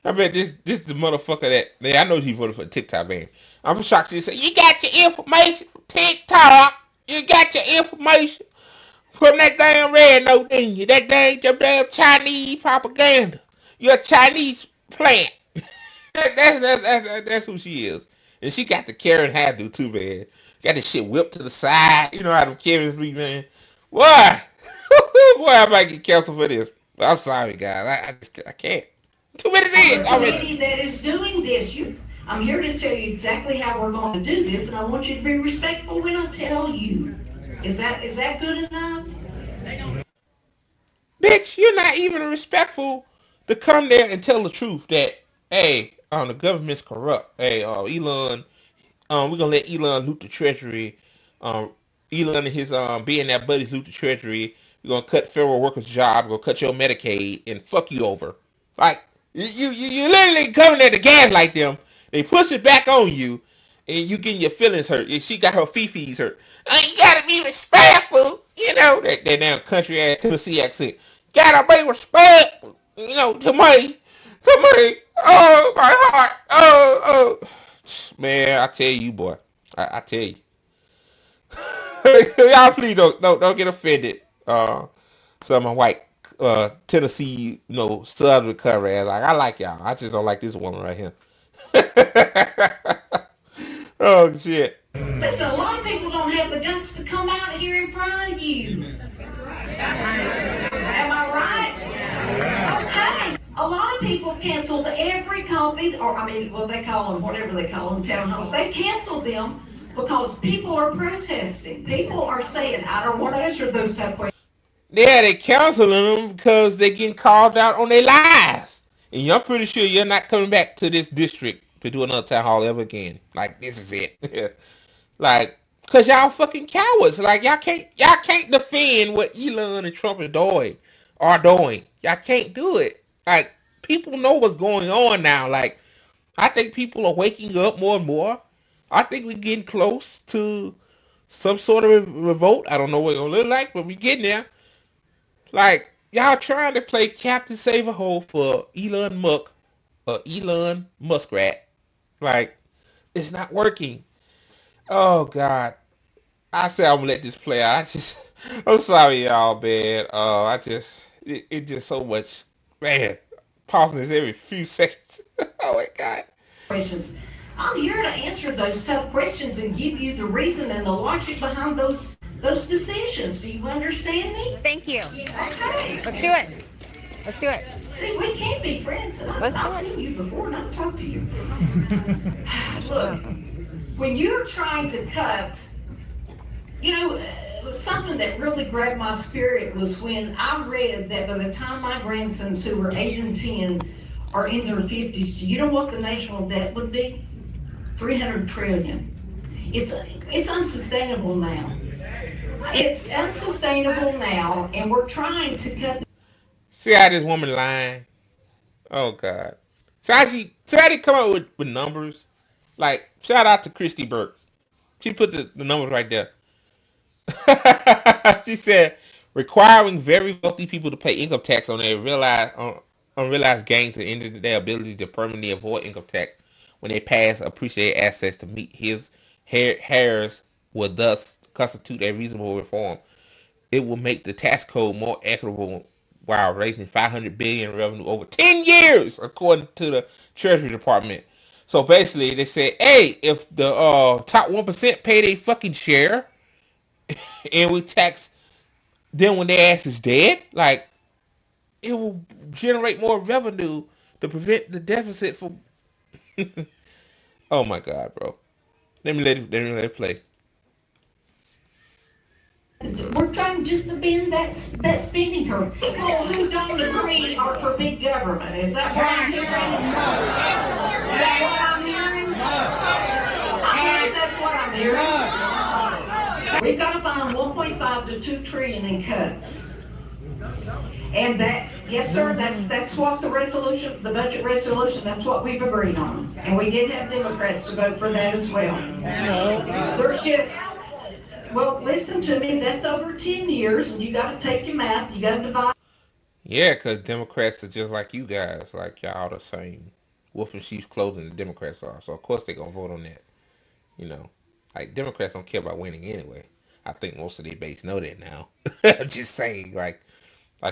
I bet this is the motherfucker that I know he voted for TikTok man. I'm shocked she said, you got your information from TikTok. You got your information from that damn red note, didn't you? That damn Chinese propaganda. You're a Chinese plant. That's who she is. And she got the Karen hairdo too, man. Got this shit whipped to the side. You know how them Karens be, man. Why? Boy, I might get canceled for this. But I'm sorry, guys. I can't. 2 minutes in already. That is doing this. I'm here to tell you exactly how we're going to do this, and I want you to be respectful when I tell you. Is that good enough? Bitch, you're not even respectful to come there and tell the truth that, hey, the government's corrupt. Hey, Elon, we're gonna let Elon loot the treasury. Elon and his being that buddies loot the treasury. We're gonna cut federal workers' jobs. We're gonna cut your Medicaid and fuck you over. Like you literally coming there to gaslight them. They push it back on you, and you getting your feelings hurt. And she got her fifis hurt. You gotta be respectful, you know that damn country ass Tennessee accent. Gotta be respectful, you know, to me. Oh my heart. Oh. Man, I tell you, boy. I tell you. Y'all please don't get offended. Some of my white Tennessee, you know, Southern country ass. Like I like y'all. I just don't like this woman right here. Oh shit. Listen, a lot of people don't have the guts to come out here in front of you. Am I right? Okay. A lot of people have canceled every coffee, or what they call them, whatever they call them, town halls. They've canceled them because people are protesting. People are saying, I don't want to answer those type of questions. Yeah, they canceling them because they're getting called out on their lies. And I'm pretty sure you're not coming back to this district to do another town hall ever again. Like, this is it. Like, because y'all fucking cowards. Like, y'all can't defend what Elon and Trump are doing. Y'all can't do it. Like, people know what's going on now. Like, I think people are waking up more and more. I think we're getting close to some sort of revolt. I don't know what it's going to look like, but we're getting there. Like, y'all trying to play Captain Save-A-Hole for Elon Muskrat. Like, it's not working. Oh, God. I said I'm going to let this play out. I'm sorry, y'all, man. It's just so much. Man, pausing this every few seconds. Oh my God. Questions. I'm here to answer those tough questions and give you the reason and the logic behind those decisions. Do you understand me? Thank you. Okay. Let's do it. Let's do it. See, we can be friends. And Let's I've do it. seen you before and I've talked to you. Look, when you're trying to cut, something that really grabbed my spirit was when I read that by the time my grandsons, who were 8 and 10, are in their 50s, do you know what the national debt would be? $300 trillion. It's unsustainable now. It's unsustainable now, and we're trying to cut. See how this woman lying? Oh God. See how they come up with numbers? Like, shout out to Christy Burke. She put the numbers right there. She said, requiring very wealthy people to pay income tax on their unrealized gains and ended their ability to permanently avoid income tax when they pass appreciated assets to meet his heirs would thus constitute a reasonable reform. It will make the tax code more equitable while raising $500 billion in revenue over 10 years, according to the Treasury Department. So basically, they said, hey, if the top 1% pay their fucking share, and we tax them when their ass is dead, like, it will generate more revenue to prevent the deficit from. Oh my God, bro! Let me let it play. We're trying just to bend that spending curve. People who don't agree are for big government. Is that what I'm hearing? Is that what I'm hearing? I think that's what I'm hearing. We've got to find 1.5 to 2 trillion in cuts. And that, yes, sir, that's what the budget resolution, that's what we've agreed on. And we did have Democrats to vote for that as well. There's just, well, listen to me, that's over 10 years, and you got to take your math, you got to divide. Yeah, because Democrats are just like you guys, like y'all the same wolf in sheep's clothing the Democrats are. So of course they're gonna vote on that. Like Democrats don't care about winning anyway. I think most of their base know that now. I'm just saying, like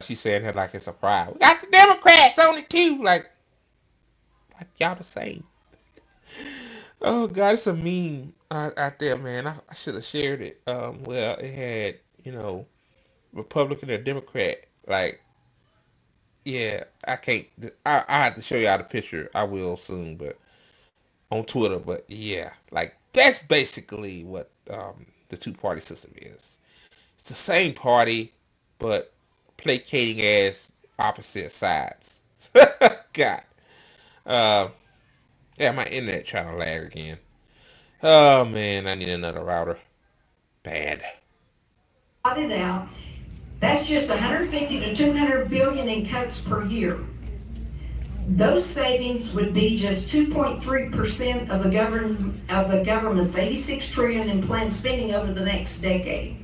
she's saying that like it's a pride. We got the Democrats on it too. Like y'all the same. Oh God, it's a meme out there, man. I should have shared it. Well, it had, Republican or Democrat. Like, yeah, I can't. I have to show y'all the picture. I will soon, but on Twitter. But yeah, like that's basically what the two-party system is. It's the same party, but placating as opposite sides. God. Yeah, my internet trying to lag again. Oh man, I need another router. Bad. It out. That's just 150 to 200 billion in cuts per year. Those savings would be just 2.3% of the government's 86 trillion in planned spending over the next decade.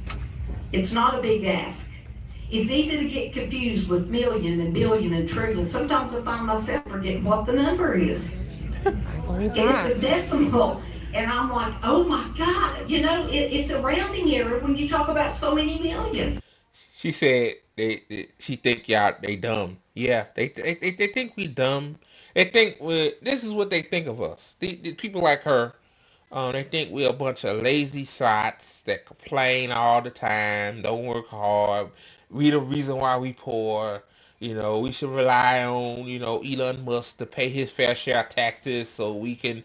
It's not a big ask. It's easy to get confused with million and billion and trillion. Sometimes I find myself forgetting what the number is. It's a decimal, and I'm like, oh my God, it's a rounding error when you talk about so many million. She said she think they dumb. Yeah, they think we dumb. They think this is what they think of us. The people like her, they think we're a bunch of lazy sots that complain all the time, don't work hard. We the reason why we poor. We should rely on, Elon Musk to pay his fair share of taxes so a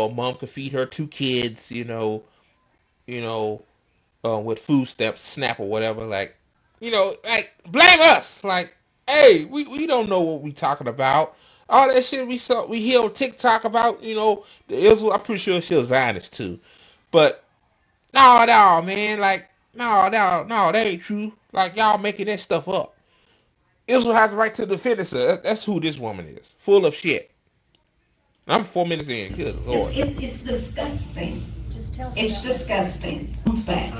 mom can feed her 2 kids, with food stamps, SNAP or whatever. Like, like blame us. Like, hey, we don't know what we talking about. All that shit we hear on TikTok about, Israel. I'm pretty sure she's Zionist too. But no, man, like. No, that ain't true. Like, y'all making that stuff up. Israel has the right to defend itself. That's who this woman is. Full of shit. I'm 4 minutes in. Good Lord. It's disgusting. It's disgusting. It's bad.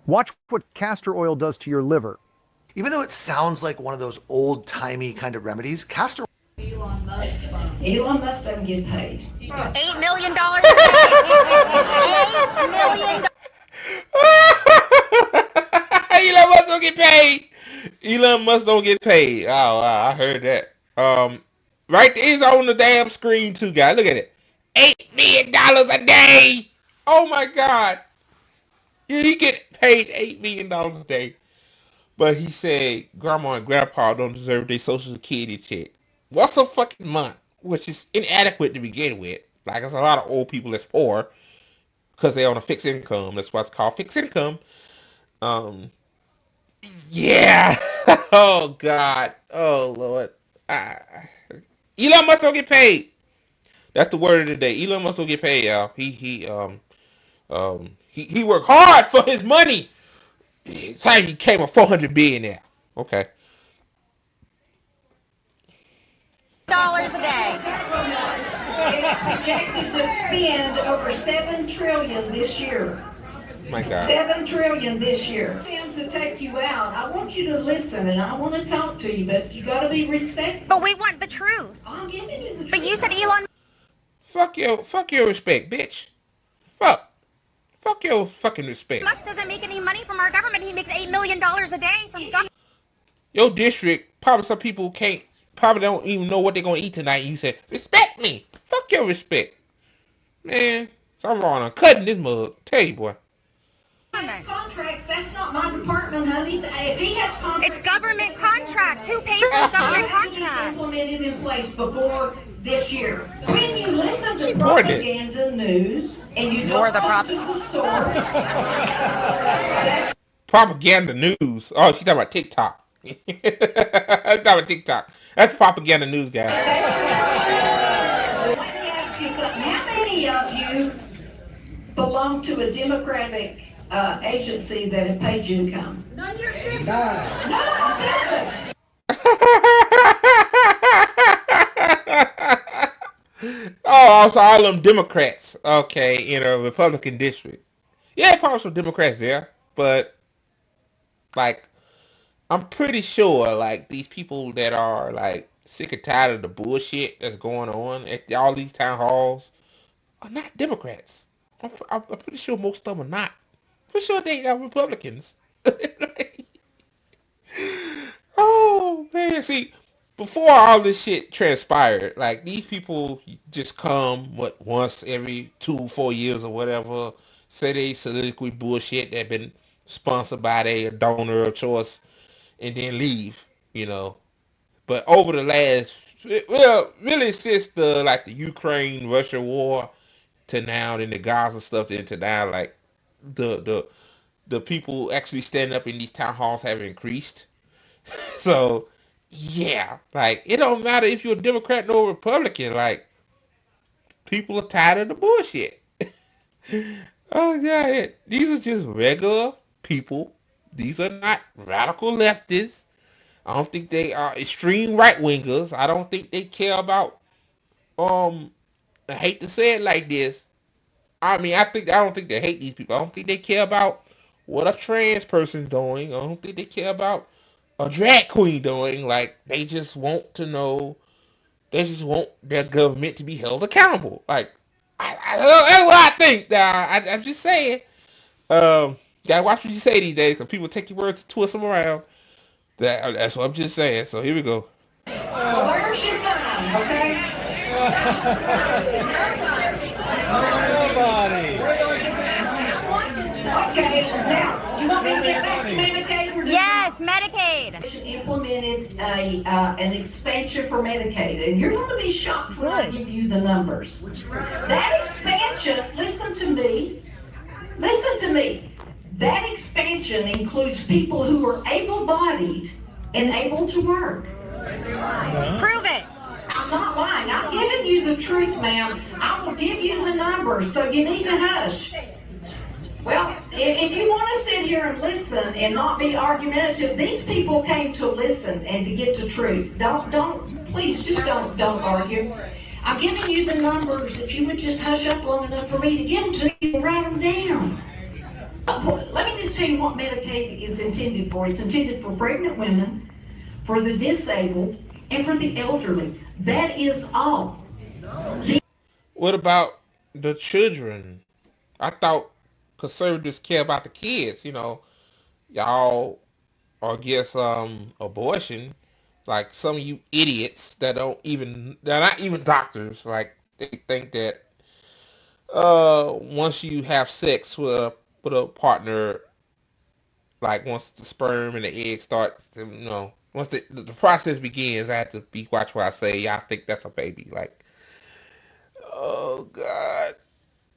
Watch what castor oil does to your liver. Even though it sounds like one of those old-timey kind of remedies, castor Elon Musk doesn't get paid. $8 million. $8 million. Elon Musk don't get paid. Oh, I heard that. Right there is on the damn screen too, guys. Look at it. $8 million a day. Oh my God. He get paid $8 million a day. But he said grandma and grandpa don't deserve their social security check. What's a fucking month? Which is inadequate to begin with. Like, there's a lot of old people that's poor because they're on a fixed income. That's why it's called fixed income. Yeah. Oh God. Oh Lord. Elon Musk don't get paid. That's the word of the day. Elon Musk don't get paid, y'all. He worked hard for his money. It's how he became a 400 billionaire. Okay. $1 a day. It's projected to spend over $7 trillion this year. My God. $7 trillion this year. To take you out, I want you to listen and I want to talk to you, but you got to be respectful. But we want the truth. I'm giving you the truth. But you said Elon. Fuck your respect, bitch. Fuck your fucking respect. Musk doesn't make any money from our government. He makes $8 million a day from government. Your district, probably some people probably don't even know what they're gonna eat tonight. And you say, respect me. Fuck your respect. Man, I'm wrong. I'm cutting this mug. Tell you, boy. Contracts, that's not my department, honey. If he has contracts, it's government contracts. Who pays those government contracts? Implemented in place before this year. When you listen to propaganda news and you don't go to the source. Propaganda news. Oh, she's talking about TikTok. She's talking about TikTok. That's propaganda news, guys. Let me ask you something. How many of you belong to a Democratic agency that have paid you to come? None of your business. None of our business. Oh, so all them Democrats, okay, in a Republican district. Yeah, probably some Democrats there, but like, I'm pretty sure like these people that are like sick and tired of the bullshit that's going on at all these town halls are not Democrats. I'm pretty sure most of them are not. For sure they are Republicans. Oh man, see, before all this shit transpired, like these people just come once every 2-4 years or whatever, say they soliloquy bullshit that been sponsored by their donor of choice, and then leave, you know. But over the last, well, really since the Ukraine-Russia war to now, then the Gaza stuff into now, like the people actually standing up in these town halls have increased. So yeah, like it don't matter if you're a Democrat or Republican, like people are tired of the bullshit. Oh yeah, these are just regular people. These are not radical leftists. I don't think they are extreme right wingers. I don't think they care about I hate to say it like this. I mean, I don't think they hate these people. I don't think they care about what a trans person's doing. I don't think they care about a drag queen doing. Like, they just want to know. They just want their government to be held accountable. Like, that's what I think. Now, I'm just saying. Gotta watch what you say these days, because people take your words and twist them around. That's what I'm just saying. So here we go. Well, where's your sign, okay? Okay, now, you want me to get back to Medicaid? Yes, Medicaid. Implemented an expansion for Medicaid, and you're going to be shocked when I give you the numbers. That expansion, listen to me, that expansion includes people who are able-bodied and able to work. Prove it. I'm not lying. I'm giving you the truth, ma'am. I will give you the numbers, so you need to hush. Well, if you want to sit here and listen and not be argumentative, these people came to listen and to get to truth. Please, just don't argue. I'm giving you the numbers. If you would just hush up long enough for me to get them to you and write them down. Let me just tell you what Medicaid is intended for. It's intended for pregnant women, for the disabled, and for the elderly. That is all. What about the children? I thought conservatives care about the kids. You know, y'all are against abortion, Like some of you idiots they're not even doctors. Like they think that once you have sex with a partner, like once the sperm and the egg start, once the process begins, I have to watch what I say. Y'all think that's a baby? Like, oh god,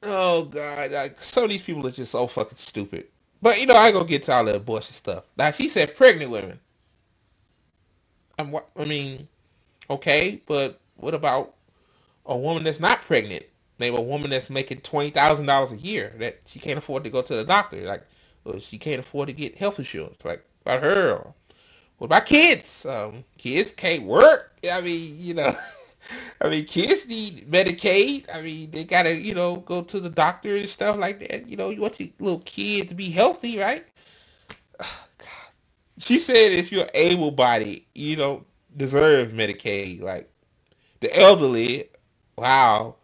oh god, like some of these people are just so fucking stupid. But I ain't gonna get to all the abortion stuff. Now she said pregnant women. I mean, okay, but what about a woman that's not pregnant? Name a woman that's making $20,000 a year that she can't afford to go to the doctor. Like, or she can't afford to get health insurance. Like, about her. Or what about kids? Kids can't work. I mean, I mean, kids need Medicaid. I mean, they gotta, go to the doctor and stuff like that. You want your little kid to be healthy, right? She said if you're able-bodied, you don't deserve Medicaid. Like, the elderly, wow.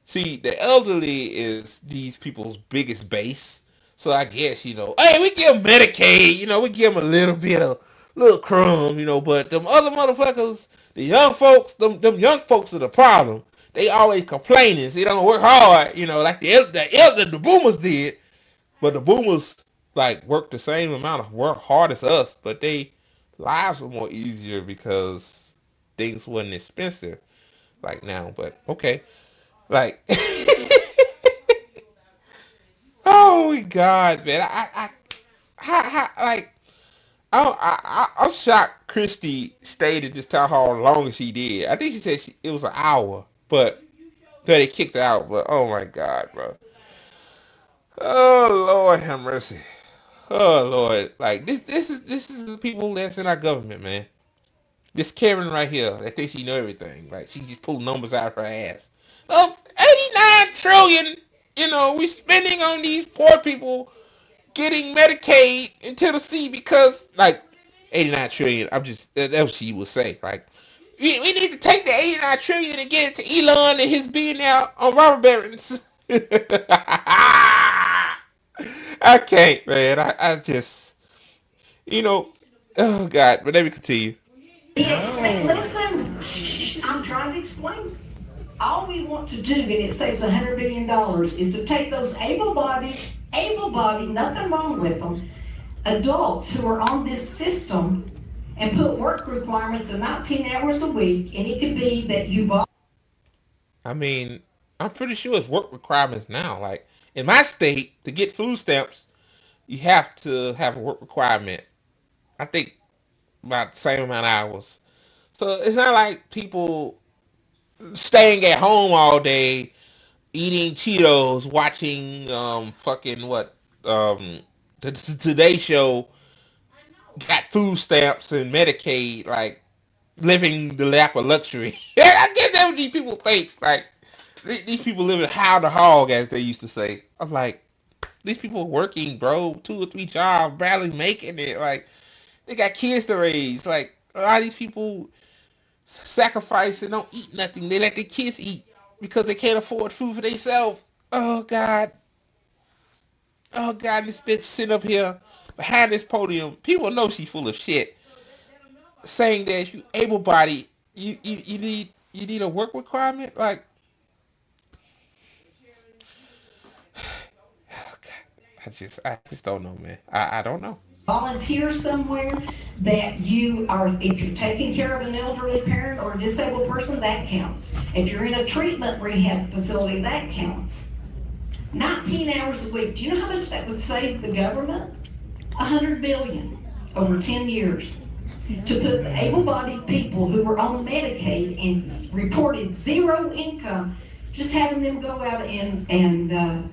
See, the elderly is these people's biggest base. So I guess, hey, we give them Medicaid, we give them a little bit of, little crumb, but them other motherfuckers, the young folks, them young folks are the problem. They always complaining. So they don't work hard, like the boomers did. But the boomers, like, work the same amount of work hard as us, but they lives were more easier because things wasn't expensive like now. But okay. Like, oh my God, man! I'm shocked. Christy stayed at this town hall long as she did. I think she said it was an hour, but then they kicked her out. But oh my God, bro! Oh Lord, have mercy! Oh Lord, like this is the people that's in our government, man. This Karen right here that thinks she know everything. Like she just pull numbers out of her ass. 89 trillion, we spending on these poor people getting Medicaid in Tennessee because, like, 89 trillion, that's what she would say. Like, we need to take the 89 trillion and get it to Elon and his billionaire on robber barons. I can't, man. I just, oh God, but let me continue. Listen, I'm trying to explain. All we want to do, and it saves $100 billion, is to take those able-bodied, nothing wrong with them, adults who are on this system and put work requirements of 19 hours a week, and it could be that you've all... I mean, I'm pretty sure it's work requirements now. Like, in my state, to get food stamps, you have to have a work requirement. I think about the same amount of hours. So it's not like people staying at home all day, eating Cheetos, watching the Today Show, got food stamps and Medicaid, like living the lap of luxury. I guess that's what these people think. Like these people living how the hog, as they used to say. I'm like, these people working, bro, 2 or 3 jobs, barely making it. Like they got kids to raise. Like a lot of these people sacrifice and don't eat nothing. They let their kids eat because they can't afford food for themselves. Oh God, this bitch sitting up here behind this podium. People know she's full of shit, saying that if you able-bodied, you need a work requirement. Like, I just don't know, man. I don't know. Volunteer somewhere that you are, if you're taking care of an elderly parent or a disabled person, that counts. If you're in a treatment rehab facility, that counts. 19 hours a week. Do you know how much that would save the government? $100 billion over 10 years. To put the able-bodied people who were on Medicaid and reported zero income, just having them go out and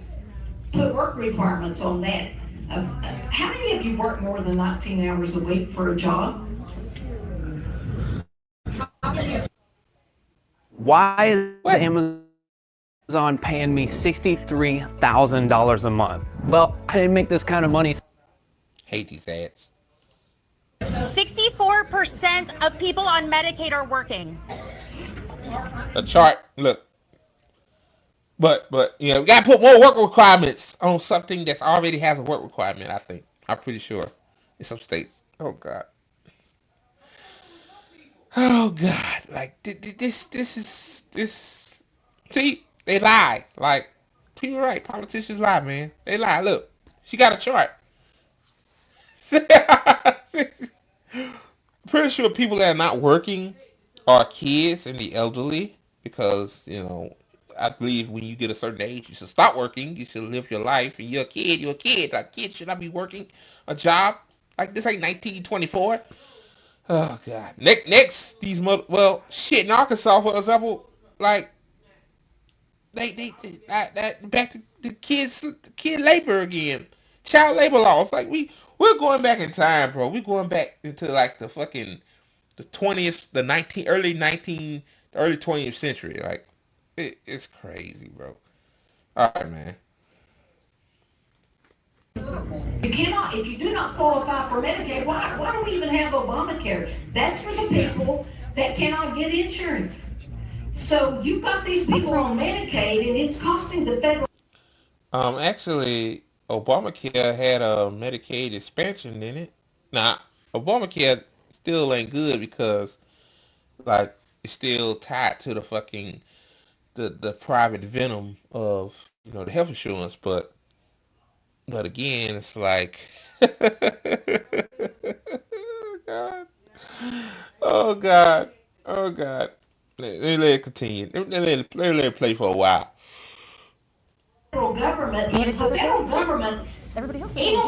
put work requirements on that. How many of you work more than 19 hours a week for a job? Why is Amazon paying me $63,000 a month? Well, I didn't make this kind of money. Hate these ads. 64% of people on Medicaid are working. A chart, look. But we gotta put more work requirements on something that's already has a work requirement. I'm pretty sure in some states. Oh God. Oh God, like this is. See, they lie. Like people, right? Politicians lie, man. They lie. Look, she got a chart. Pretty sure people that are not working are kids and the elderly, because I believe when you get a certain age, you should stop working. You should live your life. And you're a kid. You're a kid. Like kids should not be working a job. Like this ain't 1924. Oh God. Next, these well, shit in Arkansas, for example, like they that back to the kid labor again, child labor laws. Like we're going back in time, bro. We're going back into like the 20th, early 20th century. Like it's crazy, bro. All right, man. You cannot, if you do not qualify for Medicaid, why do we even have Obamacare? That's for the people that cannot get insurance. So you've got these people on Medicaid, and it's costing the federal. Actually, Obamacare had a Medicaid expansion in it. Now, Obamacare still ain't good because, like, it's still tied to the private venom of the health insurance, but again, it's like, God. Oh God, oh God. Let it continue. Let it play for a while. Federal government, even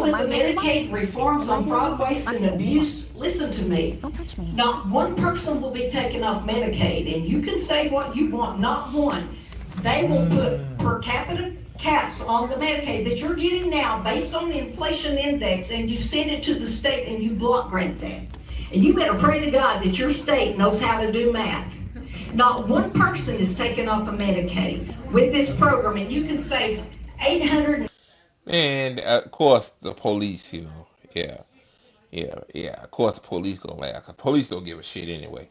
with the Medicaid reforms on fraud, waste, and abuse, listen to me. Don't touch me. Not one person will be taken off Medicaid, and you can say what you want, not one. They will put per capita caps on the Medicaid that you're getting now based on the inflation index, and you send it to the state and you block grant that. And you better pray to God that your state knows how to do math. Not one person is taken off of Medicaid with this program, and you can save $800. And of course the police, yeah. Of course the police gonna laugh. The police don't give a shit anyway.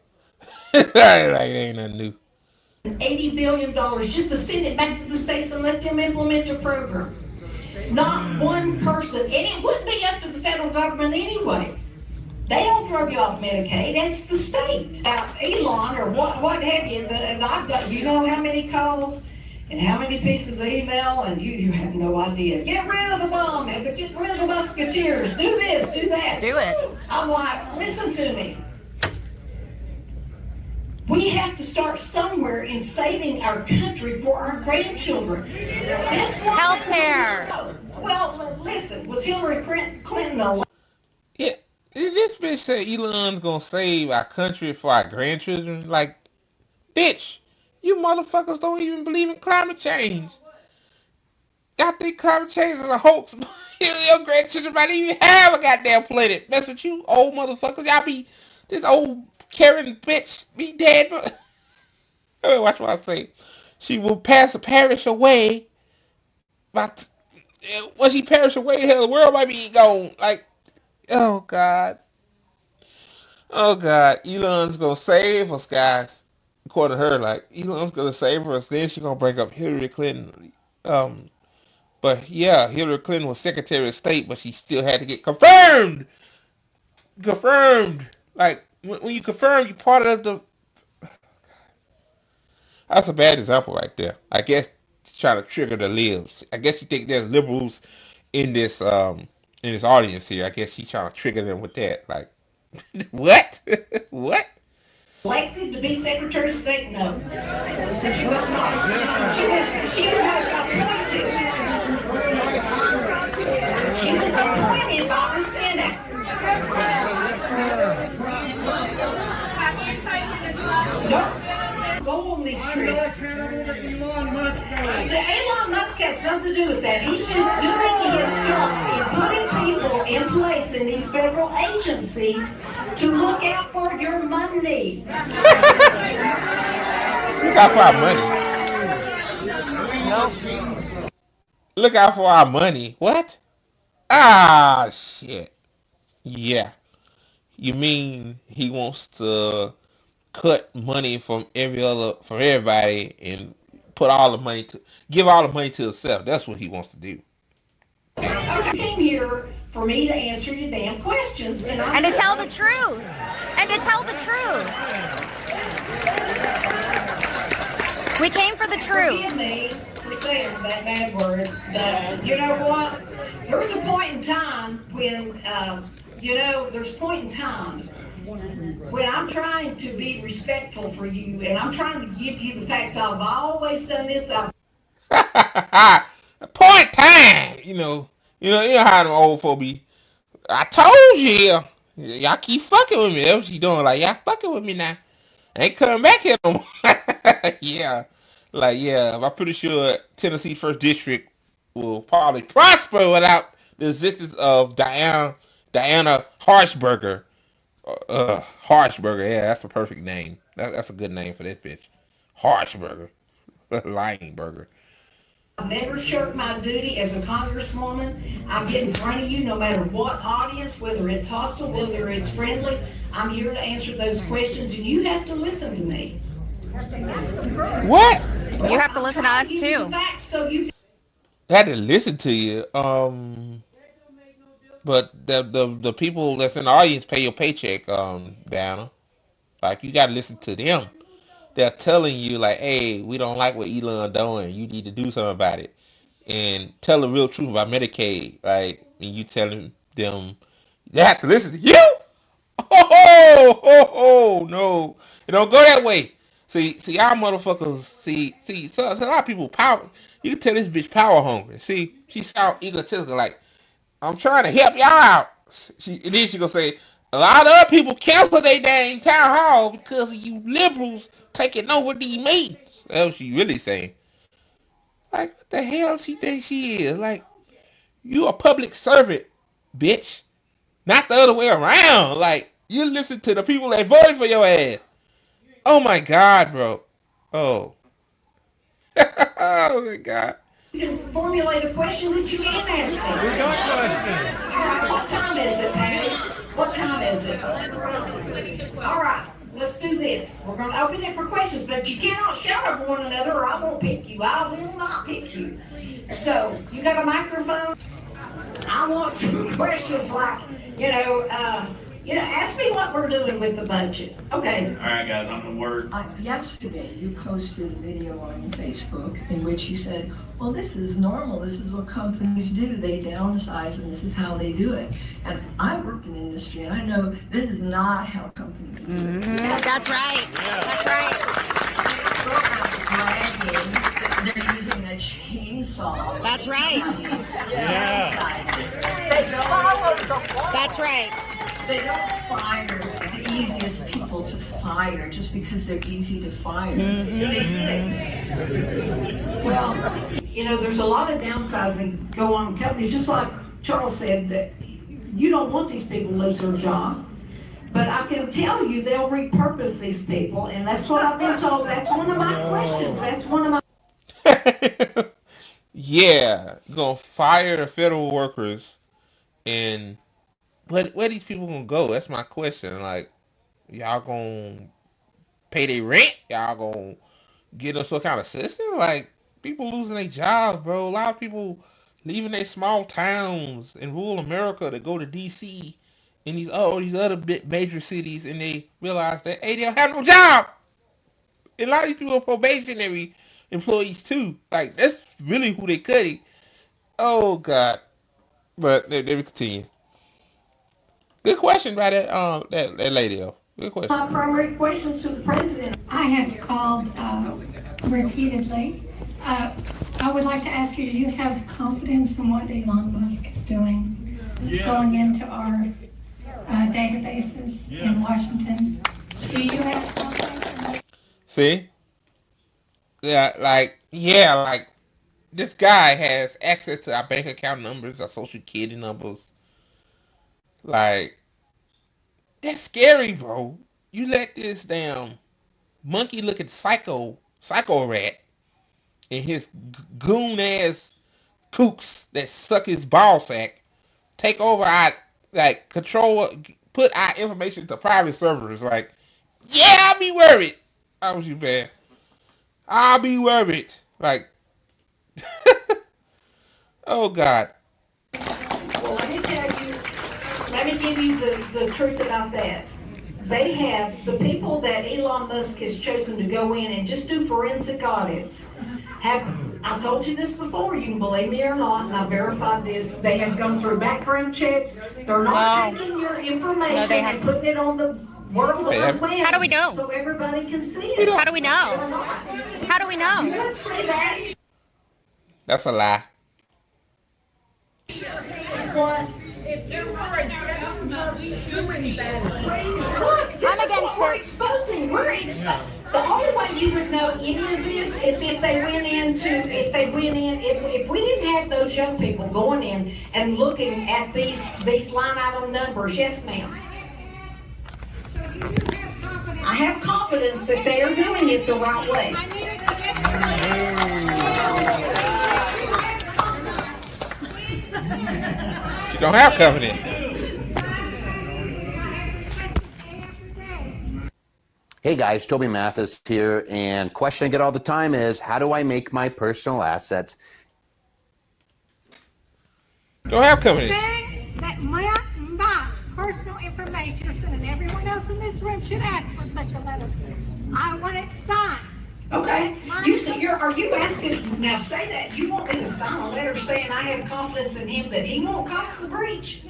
Like it ain't nothing new. $80 billion just to send it back to the states and let them implement the program. Not one person, and it wouldn't be up to the federal government anyway. They don't throw you off Medicaid. That's the state. Elon or what have you. I've got, how many calls and how many pieces of email, and you have no idea. Get rid of the bomb. Get rid of the musketeers. Do this. Do that. Do it. I'm like, listen to me. We have to start somewhere in saving our country for our grandchildren. Healthcare. Well, listen. Was Hillary Clinton alive? Yeah. This bitch said Elon's gonna save our country for our grandchildren. Like, bitch, you motherfuckers don't even believe in climate change. Y'all think climate change is a hoax? Your grandchildren might even have a goddamn planet. Mess with you, old motherfuckers. Y'all be this old Karen bitch be dead. Watch what I say. She will perish away. But when she perish away, hell, the world might be gone. Like. Oh God. Oh God. Elon's gonna save us, guys. According to her, like Elon's gonna save us. Then she's gonna bring up Hillary Clinton. But yeah, Hillary Clinton was Secretary of State, but she still had to get confirmed. Confirmed. Like when you confirm, you part of the. That's a bad example right there. I guess trying to trigger the libs. I guess you think there's liberals in this audience here. I guess he's trying to trigger them with that. Like, what? What? Elected to be Secretary of State? No. She was not. She was appointed. She was appointed by the Senate. Nope. Go on these trips. Elon Musk has something to do with that. He's just doing his job and putting people in place in these federal agencies to look out for your money. Look out for our money. Look out for our money. What? Ah, shit. Yeah. You mean he wants to cut money from everybody and give all the money to himself. That's what he wants to do. I came here for me to answer your damn questions. And to tell the truth. And to tell the truth. We came for the truth. Forgive me for saying that bad word, but you know what? There's a point in time when, there's a point in time when I'm trying to be respectful for you, and I'm trying to give you the facts. I've always done this. Point time. You know how them old folk be. I told you. Y'all keep fucking with me. That's what she doing. Like, y'all fucking with me now. Ain't coming back here no more. Yeah. Like, yeah, I'm pretty sure Tennessee 1st District will probably prosper without the existence of Diana Harshbarger. Harshbarger, yeah, that's a perfect name. That's a good name for that bitch. Harshbarger. Lying burger. I've never shirked my duty as a congresswoman. I get in front of you no matter what audience, whether it's hostile, whether it's friendly. I'm here to answer those questions, and you have to listen to me. What? You have to listen to us too. I had to listen to you. But the people that's in the audience pay your paycheck, Diana. Like, you gotta listen to them. They're telling you, like, hey, we don't like what Elon doing. You need to do something about it. And tell the real truth about Medicaid. Like, and you telling them they have to listen to you? Oh, no. It don't go that way. See, y'all motherfuckers, so a lot of people power. You can tell this bitch power hungry. See, she sound egotistical, like, I'm trying to help y'all out. And then she gonna say, a lot of other people cancel their dang town hall because of you liberals taking over these meetings. That's what she really saying. Like, what the hell she thinks she is? Like, you a public servant, bitch. Not the other way around. Like, you listen to the people that voted for your ass. Oh my God, bro. Oh. Oh my God. You can formulate a question that you can ask me. We got questions. All right, what time is it, Patty? What time is it? All right, let's do this. We're going to open it for questions, but you cannot shout over one another or I won't pick you. I will not pick you. So, you got a microphone? I want some questions like, ask me what we're doing with the budget. Okay. All right, guys, I'm the word. Yesterday, you posted a video on Facebook in which you said, well, this is normal. This is what companies do. They downsize, and this is how they do it. And I worked in industry, and I know this is not how companies do it. Yeah, that's right. Yeah. That's right. They're using a chainsaw. That's right. They follow the law. That's right. They don't fire the easiest people to fire just because they're easy to fire. Well, there's a lot of downsizing go on in companies, just like Charles said, that you don't want these people to lose their job. But I can tell you they'll repurpose these people, and that's what I've been told. That's one of my questions. That's one of my... Yeah, you're going to fire the federal workers, and where these people going to go? That's my question. Like, y'all going to pay their rent? Y'all going to get them some kind of system? Like, people losing their jobs, bro. A lot of people leaving their small towns in rural America to go to D.C. and these other major cities, and they realize that, hey, they don't have no job. And a lot of these people are probationary employees too. Like, that's really who they cutting. Oh God. But let me continue. Good question by that lady though. Good question. My primary questions to the president. I have called repeatedly. I would like to ask you, do you have confidence in what Elon Musk is doing? Going into our databases in Washington. Do you have confidence? See? Like this guy has access to our bank account numbers, our social security numbers. Like, that's scary, bro. You let this damn monkey looking psycho rat and his goon ass kooks that suck his ball sack take over our, like, control, put our information to private servers. Like, yeah, I'll be worried. I was you, man. I'll be worried. Like, oh God. Well, let me tell you, let me give you the truth about that. They have, the people that Elon Musk has chosen to go in and just do forensic audits I told you this before, you can believe me or not, and I verified this, they have gone through background checks, they're not taking your information and putting it on the World Wide Web. How do we know? So everybody can see it. How do we know? How do we know? You don't see that. That's a lie. What? If you are against Musk doing that, Look, this is what we're exposing. The only way you would know any of this is if they went if we didn't have those young people going in and looking at these line item numbers. Yes, ma'am. I have confidence that they are doing it the right way. She don't have confidence. Hey guys, Toby Mathis here, and question I get all the time is, how do I make my personal assets? Don't have confidence. Saying that my personal information and everyone else in this room should ask for such a letter. I want it signed. Okay. Are you asking, now say that, you want me to sign a letter saying I have confidence in him that he won't cause the breach?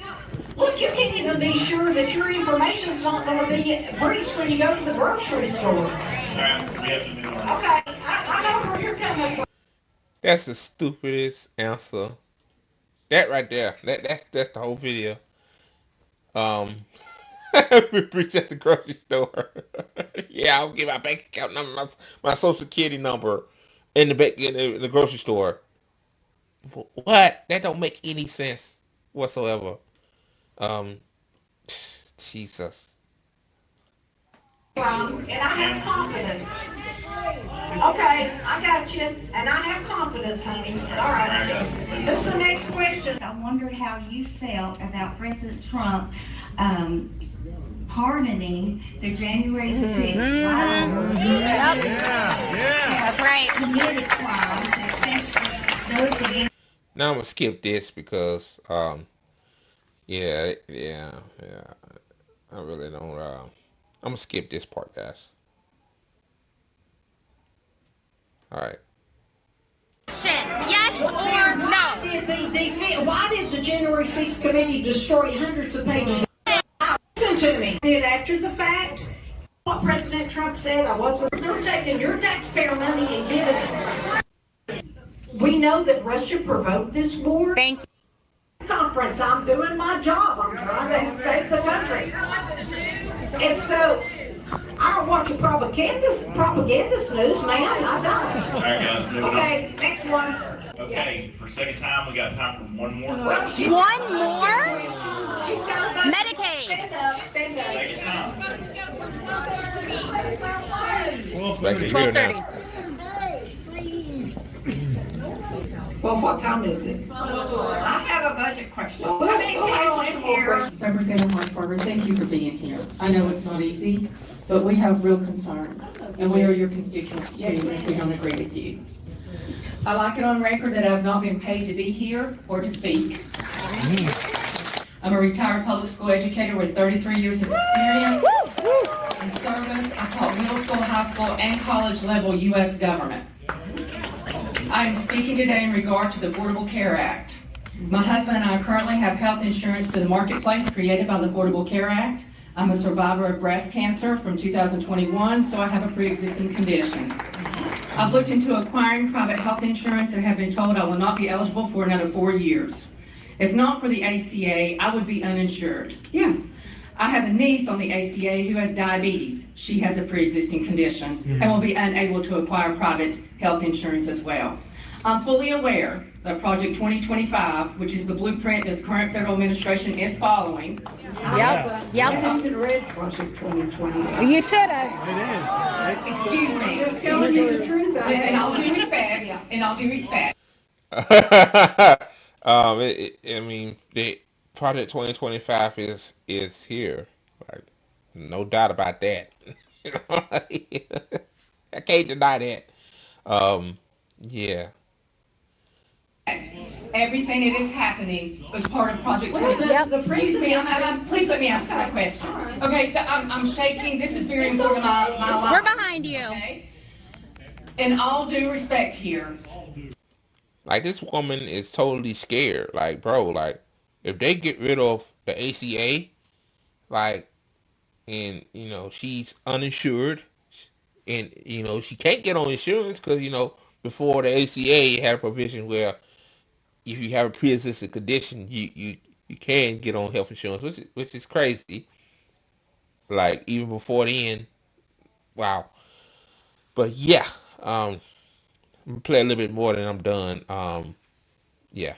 Look, you can't even be sure that your information's not going to be breached when you go to the grocery store. Okay, I know where you're coming from. That's the stupidest answer. That right there, that's the whole video. Breach at the grocery store. Yeah, I'll give my bank account number, my social security number in the grocery store. What? That don't make any sense whatsoever. Jesus. And I have confidence. Okay, I got you. And I have confidence, honey. All right. Who's the next question? I wondered how you felt about President Trump pardoning the January 6th rioters. That's right. Committed crimes, especially those against. Now I'm gonna skip this because yeah. I really don't. I'm gonna skip this part, guys. All right. Yes or no? Why did the January 6th committee destroy hundreds of pages? Listen to me. Did after the fact, what President Trump said, they're taking your taxpayer money and giving it. We know that Russia provoked this war. Thank you. Conference, I'm doing my job. I'm trying to save the country. And so, I don't watch your propaganda news, man. I don't. All right, guys, moving on. Okay, next one. Okay, for second time, we got time for one more. Well, One more? She's got a Medicaid. Stand up. Second time. Like a year now. Well, what time is it? I have a budget question. Representative Harshbarger, thank you for being here. I know it's not easy, but we have real concerns, and we are your constituents too if we don't agree with you. I like it on record that I have not been paid to be here or to speak. I'm a retired public school educator with 33 years of experience in service. I taught middle school, high school, and college level U.S. government. I am speaking today in regard to the Affordable Care Act. My husband and I currently have health insurance through the marketplace created by the Affordable Care Act. I'm a survivor of breast cancer from 2021, so I have a pre-existing condition. I've looked into acquiring private health insurance and have been told I will not be eligible for another 4 years. If not for the ACA, I would be uninsured. Yeah. I have a niece on the ACA who has diabetes. She has a pre-existing condition and will be unable to acquire private health insurance as well. I'm fully aware that Project 2025, which is the blueprint this current federal administration is following. I haven't read Project 2025. You should have. It is. Excuse me. Just telling you the truth. And I'll do respect. I mean, the Project 2025 is here. Like, no doubt about that. I can't deny that. Yeah. everything that is happening was part of Project 20. Excuse me, please let me ask my question. Okay, I'm shaking. This is very important to my life. We're behind you. Okay? In all due respect here. Like, this woman is totally scared. Like, bro, like, if they get rid of the ACA, like, and, you know, she's uninsured, and, you know, she can't get on insurance because, you know, before the ACA had a provision where if you have a pre-existing condition, you can get on health insurance, which is crazy. Like, even before then, wow. But yeah, I'm gonna play a little bit more, than I'm done. Yeah.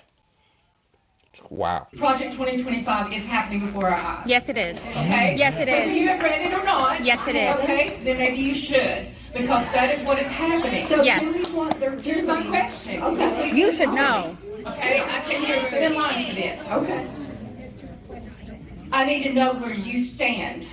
Wow. Project 2025 is happening before our eyes. Yes, it is. Okay? Yes, it Whether is. you have read it or not. Yes, it is. Okay, then maybe you should, because that is what is happening. So Yes. tell me what they're Here's my question. Okay. You should know. Okay, I came here to sit in line for this. Okay. I need to know where you stand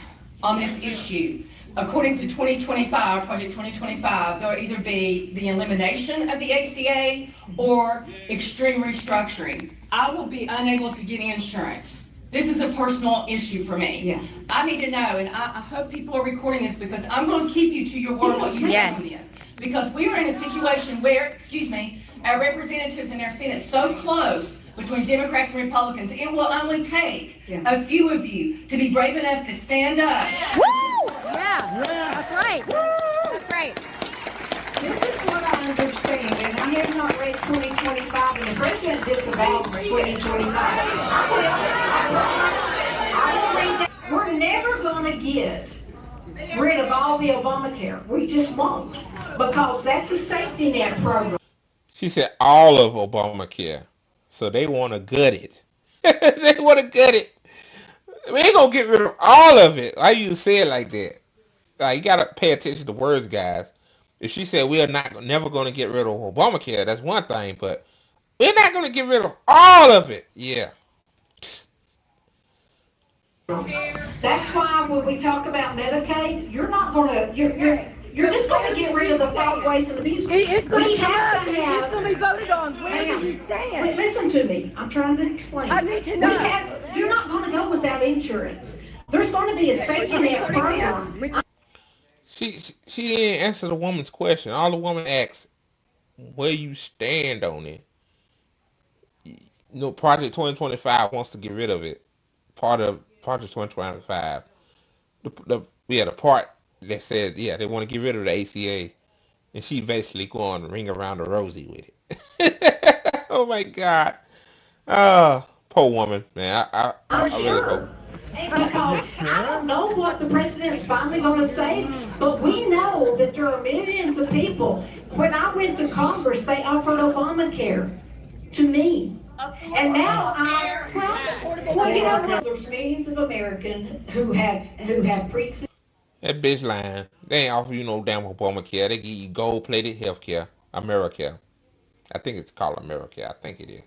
on this issue. According to 2025, Project 2025, there'll either be the elimination of the ACA or extreme restructuring. I will be unable to get insurance. This is a personal issue for me. Yeah. I need to know, and I hope people are recording this because I'm going to keep you to your word what you say Yes. on this. Because we are in a situation where, excuse me, our representatives and our Senate so close between Democrats and Republicans, it will only take a few of you to be brave enough to stand up. Woo! Yeah. That's right. That's right. This is what I understand, and I have not read 2025, and the president disavowed 2025. I will read that. We're never going to get rid of all the Obamacare. We just won't, because that's a safety net program. She said all of Obamacare. So they want to gut it. They want to gut it. We ain't going to get rid of all of it. Why you say it like that? Like, you got to pay attention to words, guys. If she said we are never going to get rid of Obamacare, that's one thing. But we're not going to get rid of all of it. Yeah. That's why when we talk about Medicaid, you're not going to, you're just going to get rid of the fraud, waste, and abuse. It's going We to come have up. to have. It's going to be voted on. Where Hang on. do you stand? Wait, listen to me. I'm trying to explain. I need to know. You're not going to go without insurance. There's going to be a safety net program. She didn't answer the woman's question. All the woman asked, where you stand on it. You know, Project 2025 wants to get rid of it. Part of Project 2025. The part that said, yeah, they want to get rid of the ACA. And she basically going to ring around the rosy with it. Oh my God. Poor woman, man. I really hope. Because I don't know what the president's finally going to say, but we know that there are millions of people. When I went to Congress, they offered Obamacare to me. And now there's millions of Americans who have pre-existing. That bitch lying. They ain't offer you no damn Obamacare. They give you gold-plated health care. AmeriCare. I think it's called AmeriCare. I think it is.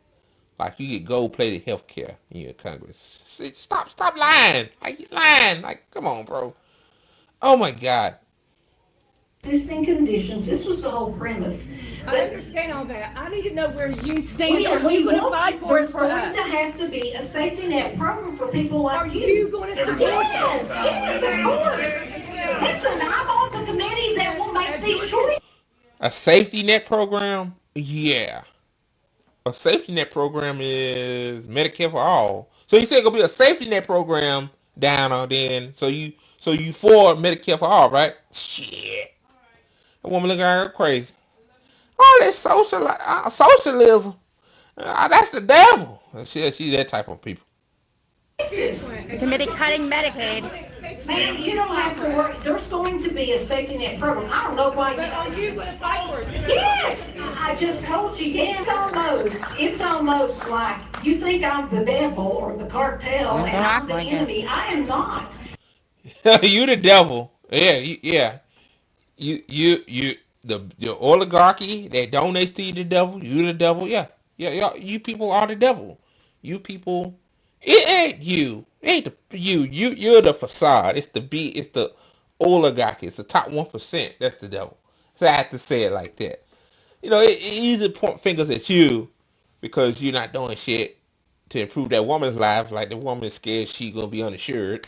Like, you get gold-plated health care in your Congress. See, stop lying. Like, you lying. Like, come on, bro. Oh, my God. Existing conditions. This was the whole premise. I understand all that. I need to know where you stand. We Are you going to fight for it There's for going us? to have to be a safety net program for people like Are you going to support Yes, of course. Listen, I'm on the committee that will make these choices. A safety net program? Yeah. A safety net program is Medicare for all. So you said it's gonna be a safety net program down then. So you for Medicare for all, right? Shit. That woman looking at her crazy. All this socialism. That's the devil. She's that type of people. Committee cutting Medicaid. Man, you don't have to worry. There's going to be a safety net program. I don't know why. But are you going to fight for it? Yes, I just told you. Yeah, it's almost like you think I'm the devil or the cartel and I'm the enemy. I am not. You the devil. Yeah. You the oligarchy that donates to you the devil. You the devil. Yeah. You people are the devil. You people. It ain't you. It ain't you're the facade. It's the oligarchy. It's the top 1%. That's the devil. So I have to say it like that. You know, it usually point fingers at you because you're not doing shit to improve that woman's life. Like the woman is scared she gonna be uninsured,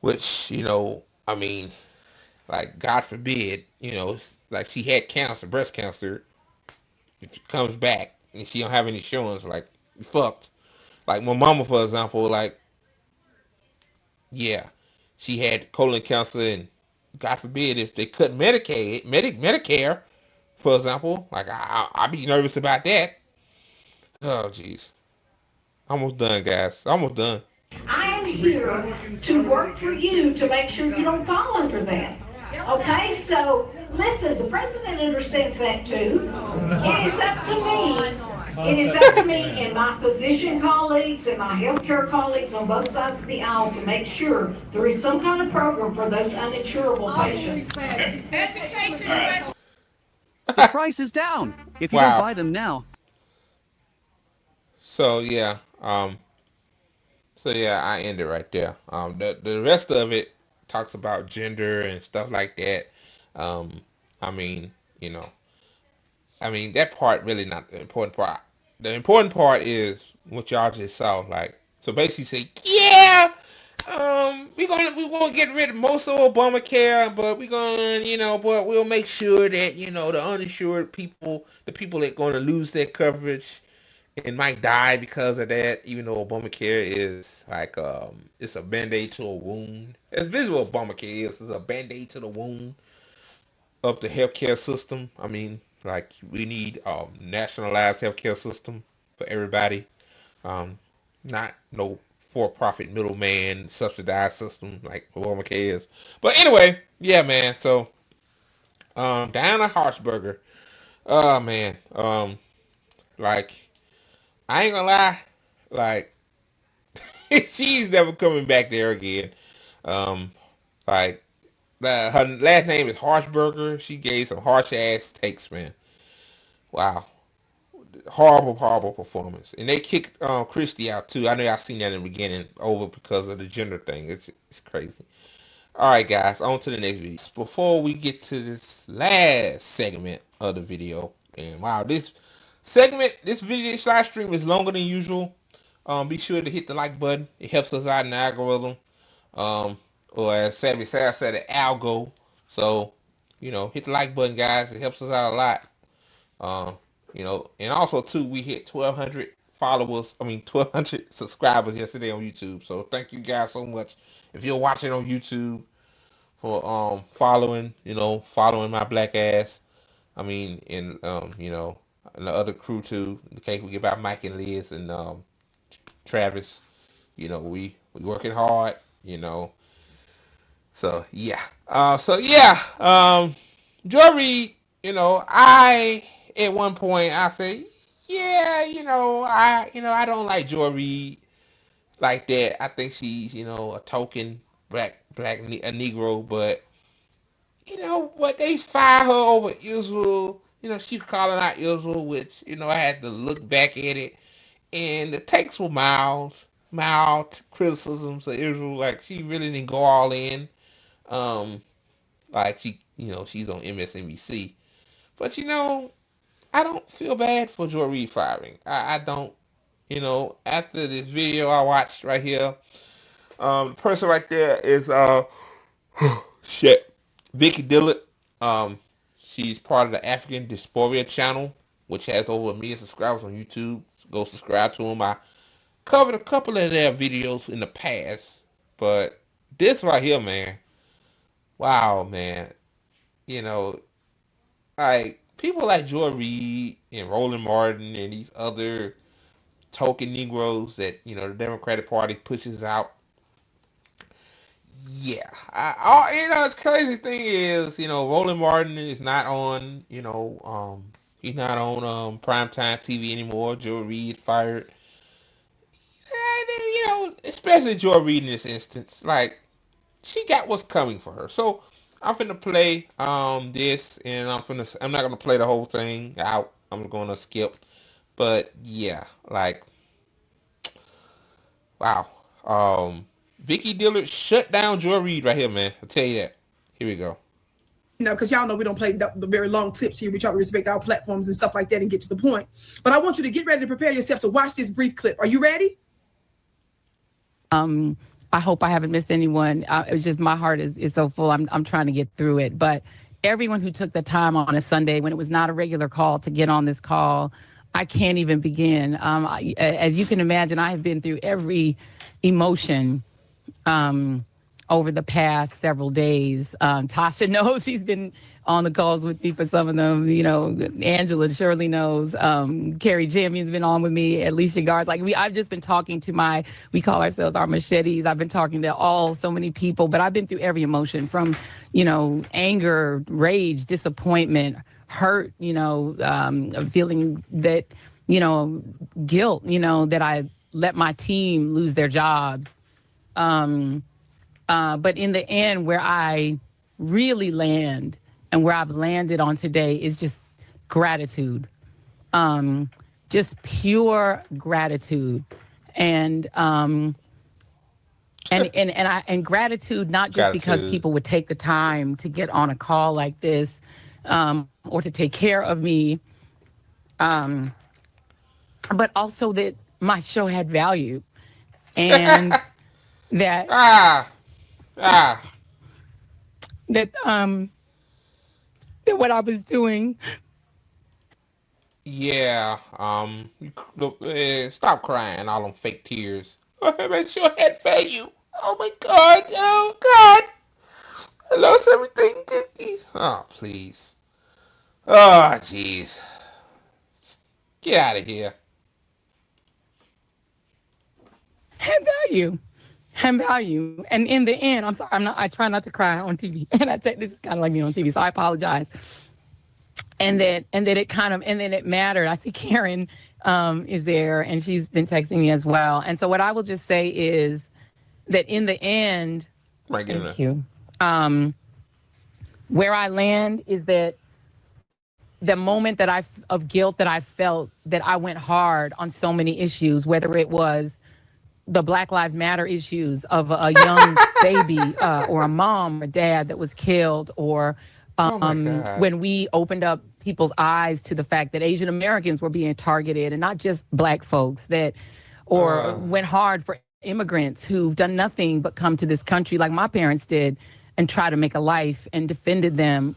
which, you know, I mean, like God forbid, you know, like she had cancer, breast cancer, if it comes back and she don't have any insurance, like you fucked. Like my mama, for example, like yeah, she had colon cancer, and God forbid if they cut Medicare, for example, like I'd be nervous about that. Oh jeez, almost done, guys. Almost done. I am here to work for you to make sure you don't fall under that. Okay, so listen, the president understands that too. It is up to me. It is up to me and my physician colleagues and my healthcare colleagues on both sides of the aisle to make sure there is some kind of program for those uninsurable patients. The price is down if you don't buy them now. So yeah, I end it right there. The rest of it talks about gender and stuff like that. I mean, you know, I mean that part really not the important part. The important part is what y'all just saw. Like, so basically say, yeah, we won't get rid of most of Obamacare, but we're gonna, you know, but we'll make sure that, you know, the uninsured people, the people that gonna lose their coverage and might die because of that, even though Obamacare is like it's a band-aid to a wound. As visual Obamacare is a band-aid to the wound of the healthcare system. I mean, like we need a nationalized healthcare system for everybody. Not no for-profit middleman subsidized system like Obamacare is. But anyway, yeah, man. So Diana Harshbarger. Oh man. Like I ain't gonna lie, like she's never coming back there again. Like her last name is Harshbarger. She gave some harsh ass takes, man. Wow, horrible performance. And they kicked Christie out too. I know y'all seen that in the beginning over because of the gender thing. It's crazy. All right, guys, on to the next video. Before we get to this last segment of the video, and wow, this video live stream is longer than usual. Be sure to hit the like button. It helps us out in the algorithm. Or as Sammy Saff said, the algo. So, you know, hit the like button, guys. It helps us out a lot. You know, and also too, we hit 1,200 followers. I mean, 1,200 subscribers yesterday on YouTube. So thank you guys so much. If you're watching on YouTube, for following my black ass. I mean, and you know, and the other crew too. Okay, we get about Mike and Liz and Travis. You know, we working hard. You know, so yeah. Joy Reid. You know, at one point I say, yeah, I don't like Joy Reid like that. I think she's, you know, a token a Negro, but you know what, they fire her over Israel. You know, she was calling out Israel, which, you know, I had to look back at it, and the takes were mild criticisms of Israel. Like, she really didn't go all in. Like she, you know, she's on MSNBC, but you know, I don't feel bad for Joy Reid firing. I don't. You know, after this video I watched right here, the person right there is Vicky Dillard. She's part of the African Dysphoria channel, which has over 1 million subscribers on YouTube. So go subscribe to them. I covered a couple of their videos in the past, but this right here, man, wow, man. You know, like people like Joy Reid and Roland Martin and these other token Negroes that, you know, the Democratic Party pushes out. Yeah, you know, it's crazy thing is, you know, Roland Martin is not on, you know, he's not on primetime TV anymore. Joy Reid fired. You know, especially Joy Reid in this instance, like she got what's coming for her. So I'm finna play this, and I'm not gonna play the whole thing out. I'm gonna skip, but yeah, like wow. Vicky Dillard shut down Joy Reid right here, man. I'll tell you that. Here we go. because y'all know we don't play the very long clips here. We try to respect our platforms and stuff like that and get to the point. But I want you to get ready to prepare yourself to watch this brief clip. Are you ready? I hope I haven't missed anyone. It's just my heart is so full. I'm trying to get through it. But everyone who took the time on a Sunday when it was not a regular call to get on this call, I can't even begin. As you can imagine, I have been through every emotion over the past several days. Tasha knows, she's been on the calls with me for some of them. You know, Angela Shirley knows. Carrie Champion's been on with me. Alicia Guards. I've just been talking to we call ourselves our machetes. I've been talking to so many people, but I've been through every emotion from, anger, rage, disappointment, hurt, feeling that, guilt, that I let my team lose their jobs. But in the end, where I really land and where I've landed on today is just gratitude, just pure gratitude, and gratitude not just because people would take the time to get on a call like this, or to take care of me, but also that my show had value, and that. That what I was doing. Yeah. Stop crying, all them fake tears. My show had value. Oh my God. Oh God. I lost everything. Oh please. Oh jeez. Get out of here. Had value. And value. And in the end, I'm sorry, I try not to cry on TV. And I say this is kind of like me on TV, so I apologize. And then it mattered. I see Karen is there, and she's been texting me as well. And so what I will just say is that in the end, thank you. Where I land is that the moment of guilt that I felt, that I went hard on so many issues, whether it was the Black Lives Matter issues of a young baby or a mom or dad that was killed, or when we opened up people's eyes to the fact that Asian Americans were being targeted, and not just Black folks, or went hard for immigrants who've done nothing but come to this country like my parents did and try to make a life and defended them,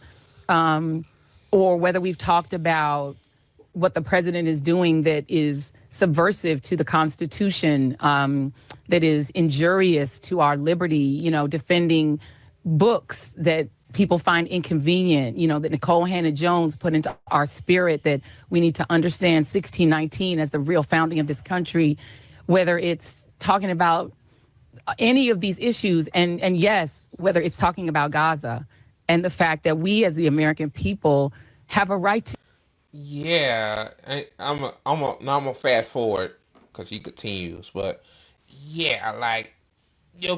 or whether we've talked about what the president is doing that is subversive to the Constitution, that is injurious to our liberty, defending books that people find inconvenient, that Nicole Hannah-Jones put into our spirit, that we need to understand 1619 as the real founding of this country, whether it's talking about any of these issues, and yes, whether it's talking about Gaza and the fact that we as the American people have a right to. Yeah, I'm gonna fast forward because he continues, but yeah, you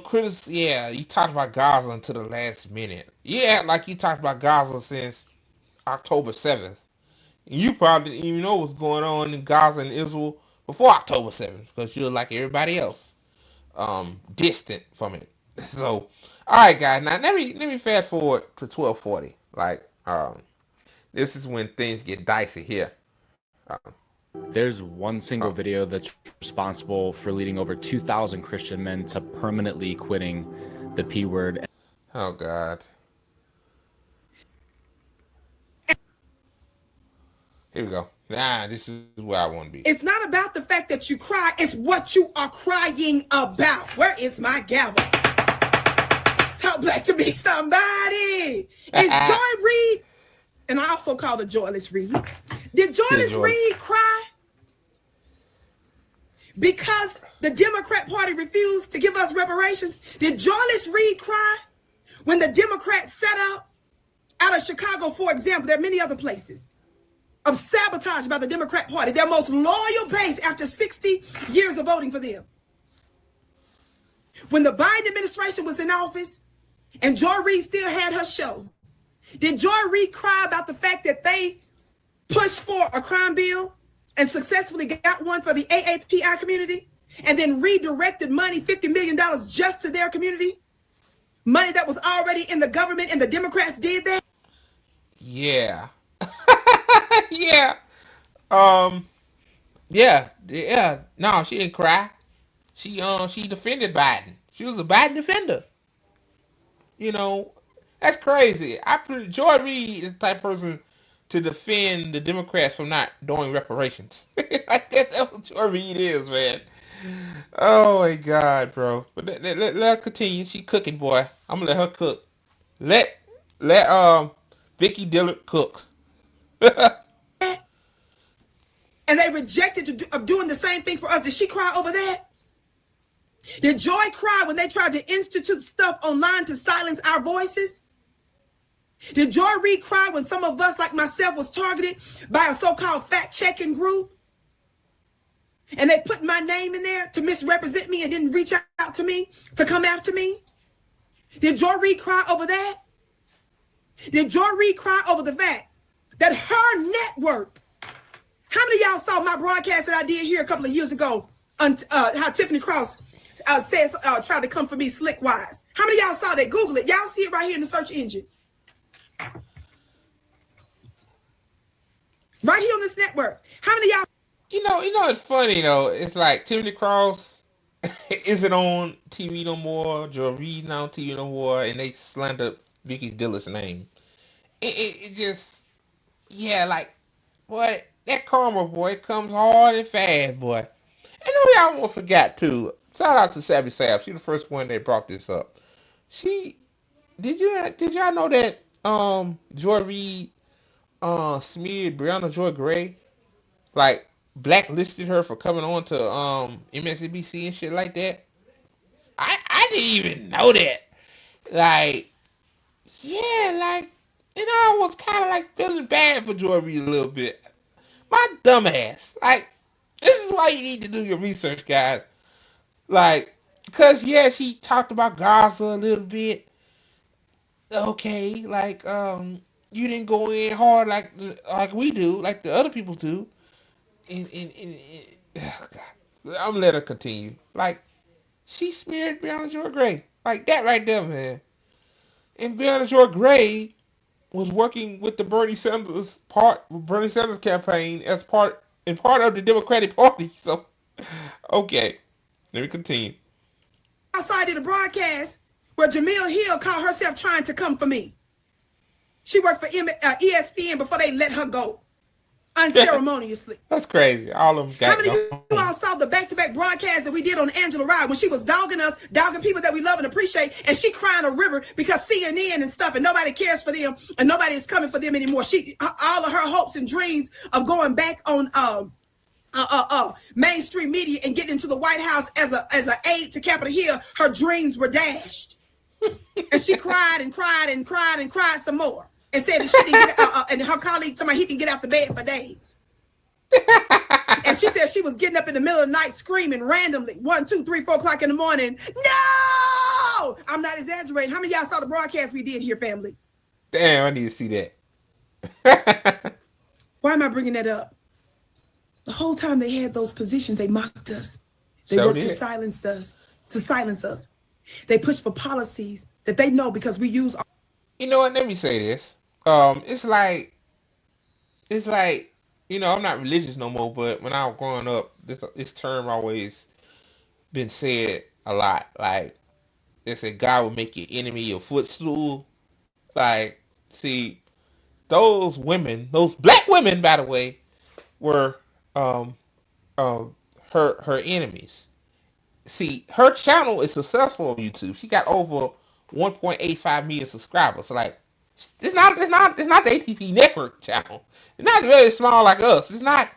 talked about Gaza until the last minute. Yeah, like you talked about Gaza since October 7th. You probably didn't even know what's going on in Gaza and Israel before October 7th because you're like everybody else, distant from it. So, all right, guys, now let me fast forward to 1240. This is when things get dicey here. There's one single video that's responsible for leading over 2,000 Christian men to permanently quitting the P word. Oh, God. Here we go. This is where I want to be. It's not about the fact that you cry. It's what you are crying about. Where is my gavel? Talk black to me, somebody. Is Joy Reid, and I also call her Joyless Reid. Did Joyless Reid cry because the Democrat Party refused to give us reparations? Did Joyless Reid cry when the Democrats set up out of Chicago, for example? There are many other places of sabotage by the Democrat Party, their most loyal base after 60 years of voting for them. When the Biden administration was in office and Joy Reid still had her show, did Joy Reid cry about the fact that they pushed for a crime bill and successfully got one for the AAPI community and then redirected money, $50 million just to their community? Money that was already in the government, and the Democrats did that? Yeah. Yeah. Yeah. No, she didn't cry. She defended Biden. She was a Biden defender. You know, that's crazy. Joy Reid is the type of person to defend the Democrats from not doing reparations. Like that's what Joy Reid is, man. Oh my God, bro. But let her continue. She cooking, boy. I'm gonna let her cook. Let Vicky Dillard cook. And they rejected of doing the same thing for us. Did she cry over that? Did Joy cry when they tried to institute stuff online to silence our voices? Did Joy Reid cry when some of us, like myself, was targeted by a so-called fact-checking group? And they put my name in there to misrepresent me and didn't reach out to me to come after me? Did Joy Reid cry over that? Did Joy Reid cry over the fact that her network, how many of y'all saw my broadcast that I did here a couple of years ago on how Tiffany Cross says tried to come for me slick wise? How many of y'all saw that? Google it. Y'all see it right here in the search engine. Right here on this network. How many of y'all? You know, it's funny though. It's like Tiffany Cross isn't on TV no more. Joy Reid not on TV no more, and they slander Vicky Dillard's name. It just, yeah, like, boy, that karma, boy, it comes hard and fast, boy. And y'all won't forget too. Shout out to Savvy Sav. She the first one that brought this up. Did y'all know that Joy Reid smeared Brianna Joy Gray, like blacklisted her for coming on to MSNBC and shit like that? I didn't even know that. Like, yeah, like, I was kind of like feeling bad for Joy Reid a little bit. My dumb ass. Like, this is why you need to do your research, guys. Like, because, yeah, she talked about Gaza a little bit. Okay, like, you didn't go in hard like we do, like the other people do. Oh God. I'm gonna let her continue. Like, she smeared Brianna Joy Gray. Like, that right there, man. And Brianna Joy Gray was working with the Bernie Sanders campaign as part of the Democratic Party. So, okay, let me continue. Outside of the broadcast, where Jamil Hill called herself trying to come for me. She worked for ESPN before they let her go unceremoniously. That's crazy. All of them got. How many of you all saw the back-to-back broadcast that we did on Angela Rye when she was dogging us, dogging people that we love and appreciate, and she crying a river because CNN and stuff, and nobody cares for them, and nobody is coming for them anymore. All of her hopes and dreams of going back on mainstream media and getting into the White House as an aide to Capitol Hill, her dreams were dashed. And she cried and cried and cried and cried some more, and said that she didn't get and her colleague told me he didn't get out the bed for days. And she said she was getting up in the middle of the night screaming randomly, 1, 2, 3, 4 o'clock in the morning. No, I'm not exaggerating. How many of y'all saw the broadcast we did here, family? Damn, I need to see that. Why am I bringing that up? The whole time they had those positions, they mocked us. They worked to silence us. They pushed for policies that they know because we use. You know what? Let me say this. It's like, I'm not religious no more, but when I was growing up, this term always been said a lot. Like, they said God will make your enemy your footstool. Like, see, those black women, by the way, were her enemies. See, her channel is successful on YouTube. She got over 1.85 million subscribers. So, like, it's not the ATP network channel. It's not really small like us. It's not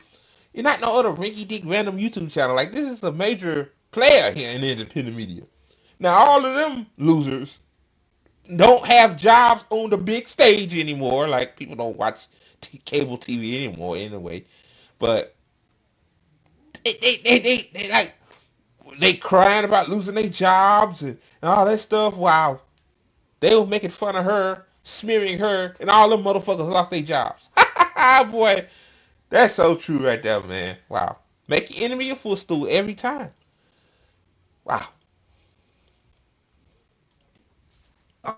no other rinky dink random YouTube channel. Like, this is a major player here in the independent media. Now, all of them losers don't have jobs on the big stage anymore. Like, people don't watch cable TV anymore anyway. But they crying about losing their jobs and all that stuff. Wow. They were making fun of her, smearing her, and all them motherfuckers lost their jobs. Boy, that's so true right there, man. Wow. Make your enemy your footstool every time. Wow.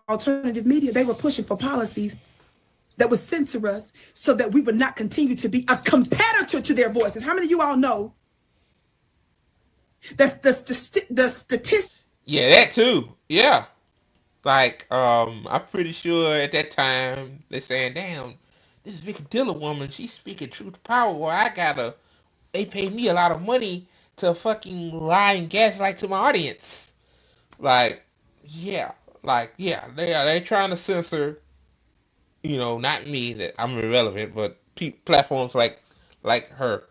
Alternative media, they were pushing for policies that would censor us so that we would not continue to be a competitor to their voices. How many of you all know that the statistics? Yeah, that too. Yeah. Like, I'm pretty sure at that time they're saying, damn, this Vicky Dillard woman, she's speaking truth to power, where they pay me a lot of money to fucking lie and gaslight to my audience. Like, yeah, they're trying to censor, not me, that I'm irrelevant, but platforms like her.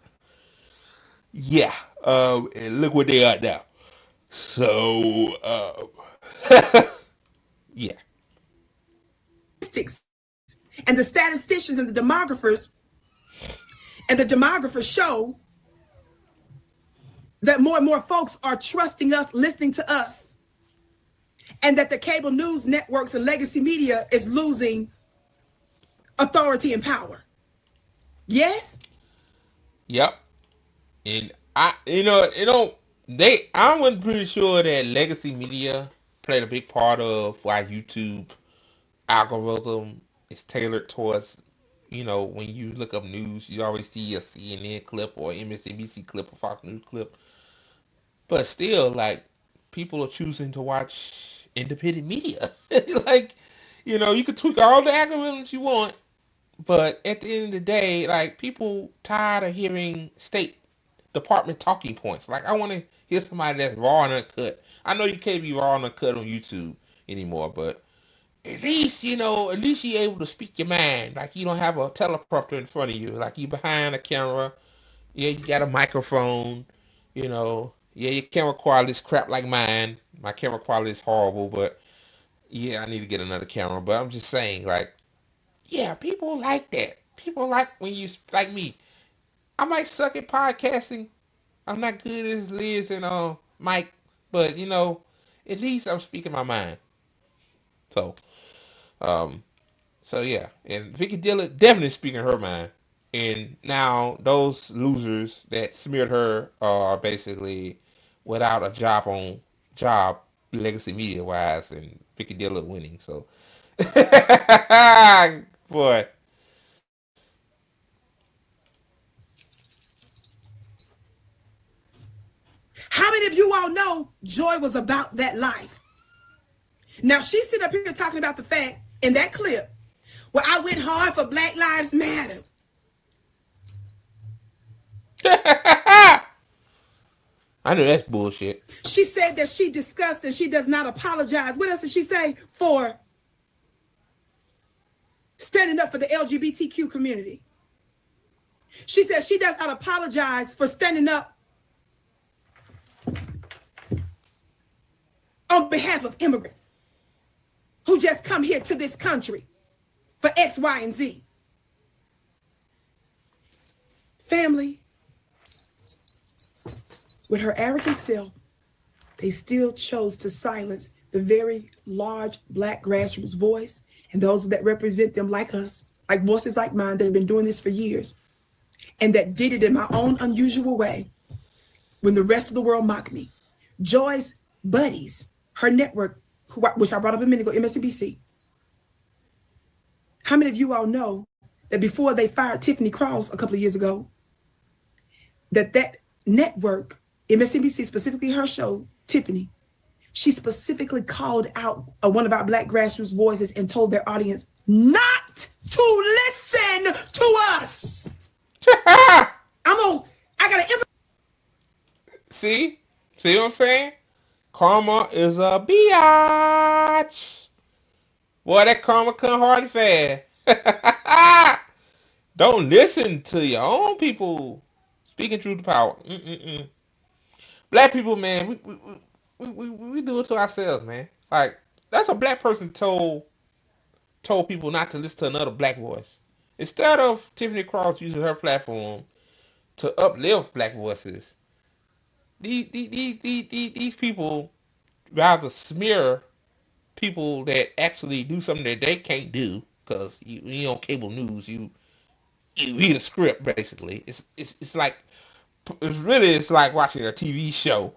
Yeah, and look what they are now. So, yeah. And the statisticians and the demographers show that more and more folks are trusting us, listening to us, and that the cable news networks and legacy media is losing authority and power. Yes? Yep. And I wasn't pretty sure that legacy media played a big part of why YouTube algorithm is tailored towards, when you look up news, you always see a CNN clip or MSNBC clip or Fox News clip. But still, like, people are choosing to watch independent media. Like, you can tweak all the algorithms you want, but at the end of the day, like, people tired of hearing State Department talking points. Like, I want to hear somebody that's raw and uncut. I know you can't be raw and uncut on YouTube anymore, but at least you're able to speak your mind. Like, you don't have a teleprompter in front of you. Like, you behind a camera. Yeah, you got a microphone. Yeah, your camera quality is crap like mine. My camera quality is horrible, but yeah, I need to get another camera. But I'm just saying, like, yeah, people like that. People like when you, like me. I might suck at podcasting. I'm not good as Liz and Mike, but at least I'm speaking my mind. So yeah, and Vicky Dillard definitely speaking her mind. And now those losers that smeared her are basically without a job legacy media wise, and Vicky Dillard winning. So, boy. How many of you all know Joy was about that life? Now she's sitting up here talking about the fact in that clip where I went hard for Black Lives Matter. I know that's bullshit. She said that she discussed and she does not apologize. What else did she say? For standing up for the LGBTQ community. She said she does not apologize for standing up on behalf of immigrants who just come here to this country for X, Y, and Z. Family, with her arrogant self, they still chose to silence the very large Black grassroots voice and those that represent them like us, like voices like mine that have been doing this for years, and that did it in my own unusual way when the rest of the world mocked me. Joy's buddies, her network, which I brought up a minute ago, MSNBC. How many of you all know that before they fired Tiffany Cross a couple of years ago, that network, MSNBC, specifically her show, Tiffany, she specifically called out one of our Black grassroots voices and told their audience not to listen to us. I gotta see what I'm saying? Karma is a biatch. Boy, that karma come hard and fast. Don't listen to your own people speaking truth to power. Black people, man, we do it to ourselves, man. Like, that's a Black person told people not to listen to another Black voice. Instead of Tiffany Cross using her platform to uplift Black voices, these people rather smear people that actually do something that they can't do, because you on cable news, you read a script basically. It's like watching a TV show,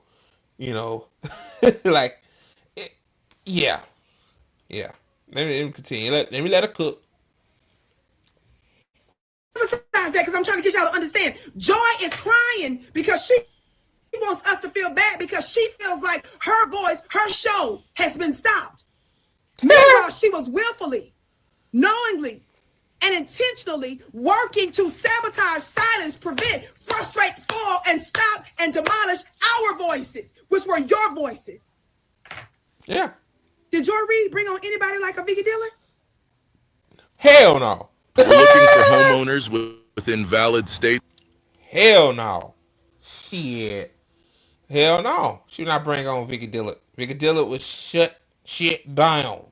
like yeah. Let me continue. Let me let her cook. emphasize that because I'm trying to get y'all to understand. Joy is crying because she wants us to feel bad because she feels like her voice, her show has been stopped. Meanwhile, she was willfully, knowingly, and intentionally working to sabotage, silence, prevent, frustrate, fall, and stop and demolish our voices, which were your voices. Yeah. Did Joy Reid bring on anybody like a Vicky Dillard? Hell no. We're looking for homeowners with invalid state. Hell no. Shit. Hell no. She would not bring on Vicky Dillard. Vicky Dillard would shut shit down.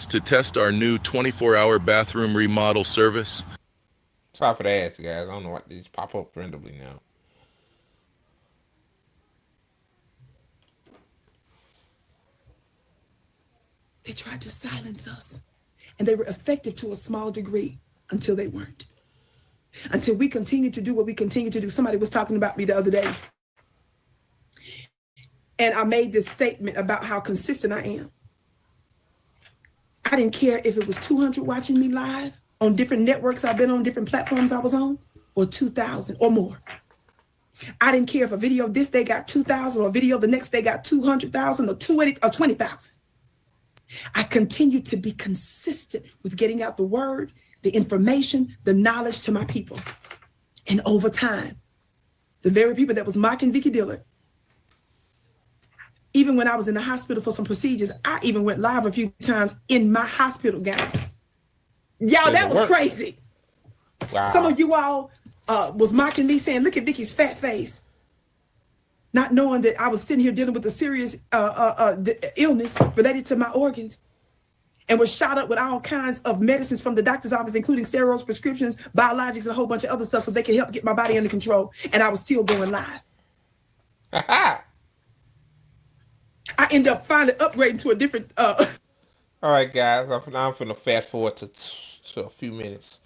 To test our new 24-hour bathroom remodel service. Sorry for the ads, guys. I don't know what these pop up randomly now. They tried to silence us, and they were effective to a small degree until they weren't. Until we continued to do what we continue to do. Somebody was talking about me the other day, and I made this statement about how consistent I am. I didn't care if it was 200 watching me live on different networks I've been on, different platforms I was on, or 2,000 or more. I didn't care if a video this day got 2,000 or a video the next day got 200,000 or 20 or 20,000. I continued to be consistent with getting out the word, the information, the knowledge to my people. And over time, the very people that was mocking Vicky Dillard, even when I was in the hospital for some procedures, I even went live a few times in my hospital gown. Y'all, that was crazy. Wow. Some of you all was mocking me saying, look at Vicky's fat face. Not knowing that I was sitting here dealing with a serious illness related to my organs and was shot up with all kinds of medicines from the doctor's office, including steroids, prescriptions, biologics, and a whole bunch of other stuff so they could help get my body under control. And I was still going live. I ended up finally upgrading to a different... All right, guys. I'm finna fast forward to a few minutes.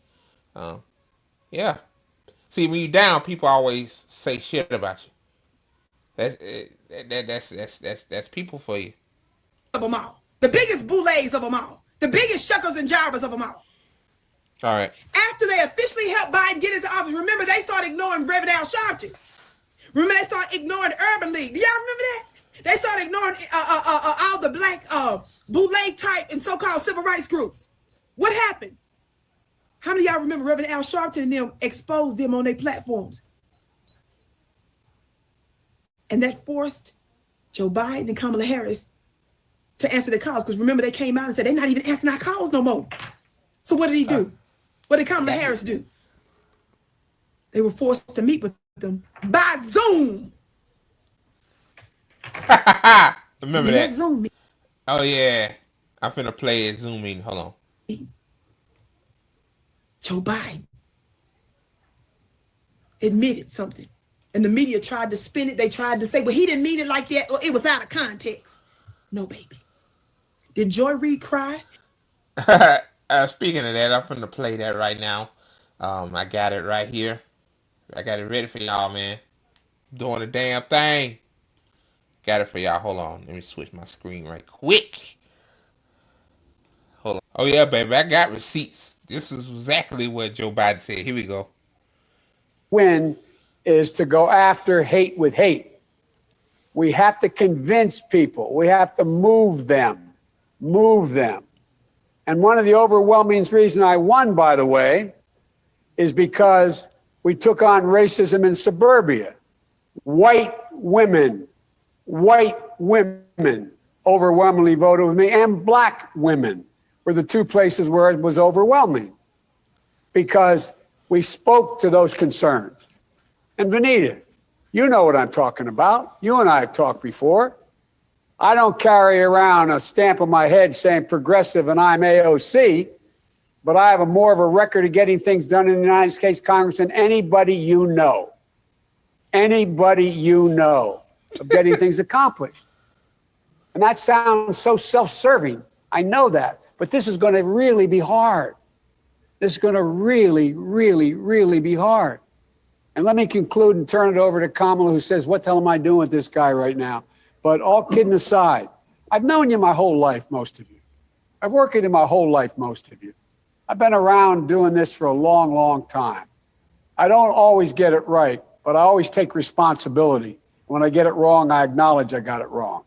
Yeah. See, when you're down, people always say shit about you. That's people for you. Of them all. The biggest boulets of them all. The biggest shuckers and jivers of them all. All right. After they officially helped Biden get into office, remember they started ignoring Reid Sharpton. Remember they started ignoring the Urban League. Do y'all remember that? They started ignoring all the black boule type and so-called civil rights groups. What happened? How many of y'all remember Reverend Al Sharpton and them exposed them on their platforms? And that forced Joe Biden and Kamala Harris to answer their calls. Because remember, they came out and said, they're not even answering our calls no more. So what did he do? What did Kamala Harris do? They were forced to meet with them by Zoom. Remember that? Zoom. Oh, yeah. I'm finna play a Zoom meeting. Hold on. Joe Biden admitted something. And the media tried to spin it. They tried to say, well, he didn't mean it like that, or it was out of context. No, baby. Did Joy Reid cry? Speaking of that, I'm finna play that right now. I got it right here. I got it ready for y'all, man. Doing the damn thing. Got it for y'all. Hold on. Let me switch my screen right quick. Hold on. Oh, yeah, baby. I got receipts. This is exactly what Joe Biden said. Here we go. Win is to go after hate with hate. We have to convince people. We have to move them. Move them. And one of the overwhelming reasons I won, by the way, is because we took on racism in suburbia. White women overwhelmingly voted with me, and black women were the two places where it was overwhelming because we spoke to those concerns. And Vanita, you know what I'm talking about. You and I have talked before. I don't carry around a stamp on my head saying progressive and I'm AOC, but I have more of a record of getting things done in the United States Congress than anybody you know. Anybody you know of getting things accomplished. And that sounds so self-serving. I know that. But this is going to really be hard. This is going to really, really, really be hard. And let me conclude and turn it over to Kamala, who says, what the hell am I doing with this guy right now? But all kidding aside, I've known you my whole life, most of you. I've worked with you my whole life, most of you. I've been around doing this for a long, long time. I don't always get it right, but I always take responsibility. When I get it wrong, I acknowledge I got it wrong.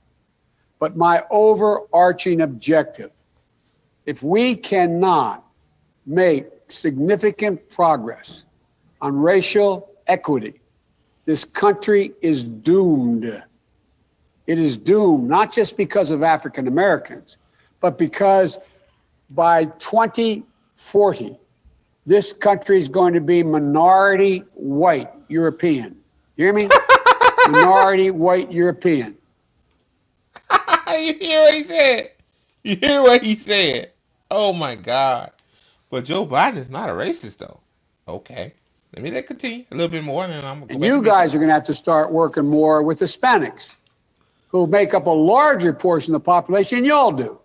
But my overarching objective, if we cannot make significant progress on racial equity, this country is doomed. It is doomed, not just because of African Americans, but because by 2040, this country is going to be minority white European. You hear me? Minority white European. You hear what he said? You hear what he said? Oh my God. But Joe Biden is not a racist though. Okay. Let me continue a little bit more and then I'm going to And you guys are going to have to start working more with Hispanics, who make up a larger portion of the population than y'all do.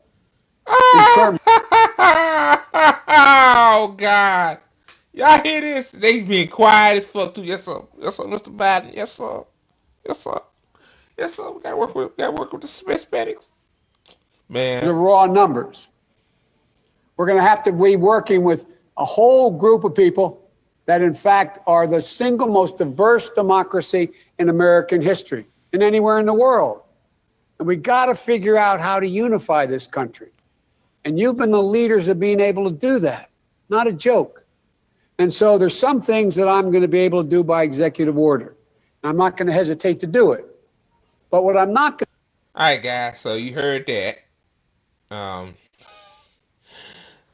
Oh God. Y'all hear this? They being quiet as fuck too. Yes, sir. Yes, sir, Mr. Biden. Yes, sir. Yes, sir. Yes, sir. We gotta work with the Hispanics. Man. The raw numbers. We're going to have to be working with a whole group of people that, in fact, are the single most diverse democracy in American history and anywhere in the world. And we got to figure out how to unify this country. And you've been the leaders of being able to do that. Not a joke. And so there's some things that I'm going to be able to do by executive order. And I'm not going to hesitate to do it. But what I'm not going to... All right, guys. So you heard that.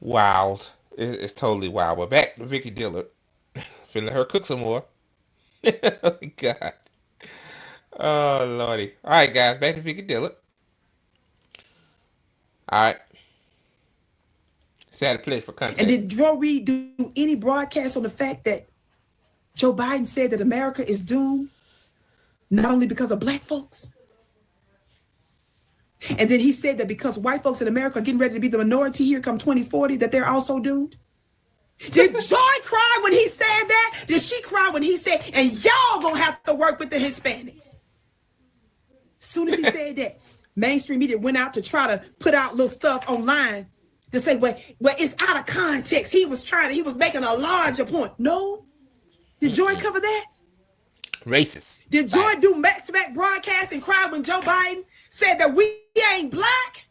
Wild. It's totally wild. But back to Vicky Dillard. Finna her cook some more. Oh, my God. Oh, Lordy. All right, guys. Back to Vicky Dillard. All right. Had to play for content. And did Reid do any broadcast on the fact that Joe Biden said that America is doomed, not only because of black folks? And then he said that because white folks in America are getting ready to be the minority here come 2040, that they're also doomed? Did Joy cry when he said that? Did she cry when he said, and y'all gonna have to work with the Hispanics? As soon as he said that, mainstream media went out to try to put out little stuff online to say, well, it's out of context. He was making a larger point. No. Did Joy cover that? Racist. Did Joy do back-to-back broadcasts and cry when Joe Biden said that we ain't black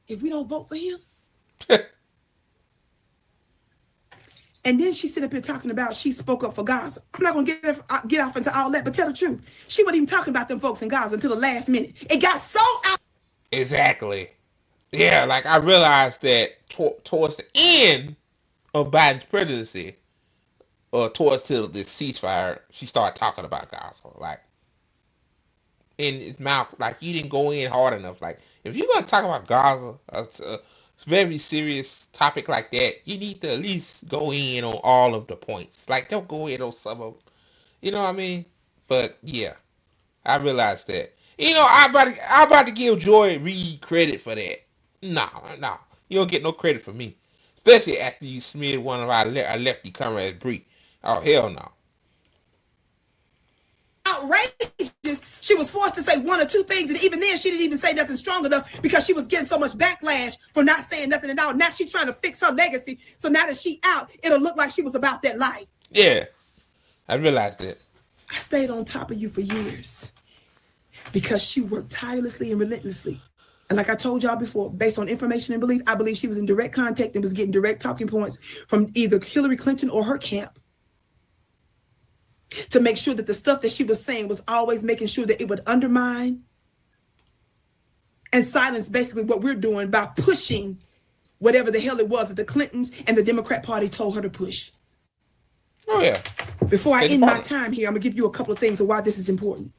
if we don't vote for him? And then she sit up here talking about she spoke up for Gaza. I'm not going to get off into all that, but tell the truth. She wasn't even talking about them folks in Gaza until the last minute. It got so out. Exactly. Yeah, like I realized that towards the end of Biden's presidency, or towards till the ceasefire, she started talking about Gaza. Like, in his mouth, like you didn't go in hard enough. Like, if you're gonna talk about Gaza, it's a very serious topic like that, you need to at least go in on all of the points. Like, don't go in on some of them. You know what I mean? But yeah, I realized that. You know, I'm about to give Joy Reid credit for that. No, you don't get no credit for me, especially after you smeared one of our lefty comrades, Bree. Oh hell no! Outrageous. She was forced to say one or two things, and even then, she didn't even say nothing strong enough because she was getting so much backlash for not saying nothing at all. Now she's trying to fix her legacy, so now that she out, it'll look like she was about that life. Yeah, I realized that. I stayed on top of you for years because she worked tirelessly and relentlessly. And like I told y'all before, based on information and belief, I believe she was in direct contact and was getting direct talking points from either Hillary Clinton or her camp to make sure that the stuff that she was saying was always making sure that it would undermine and silence basically what we're doing by pushing whatever the hell it was that the Clintons and the Democrat Party told her to push. Oh, yeah. Before I end my time here, I'm going to give you a couple of things of why this is important.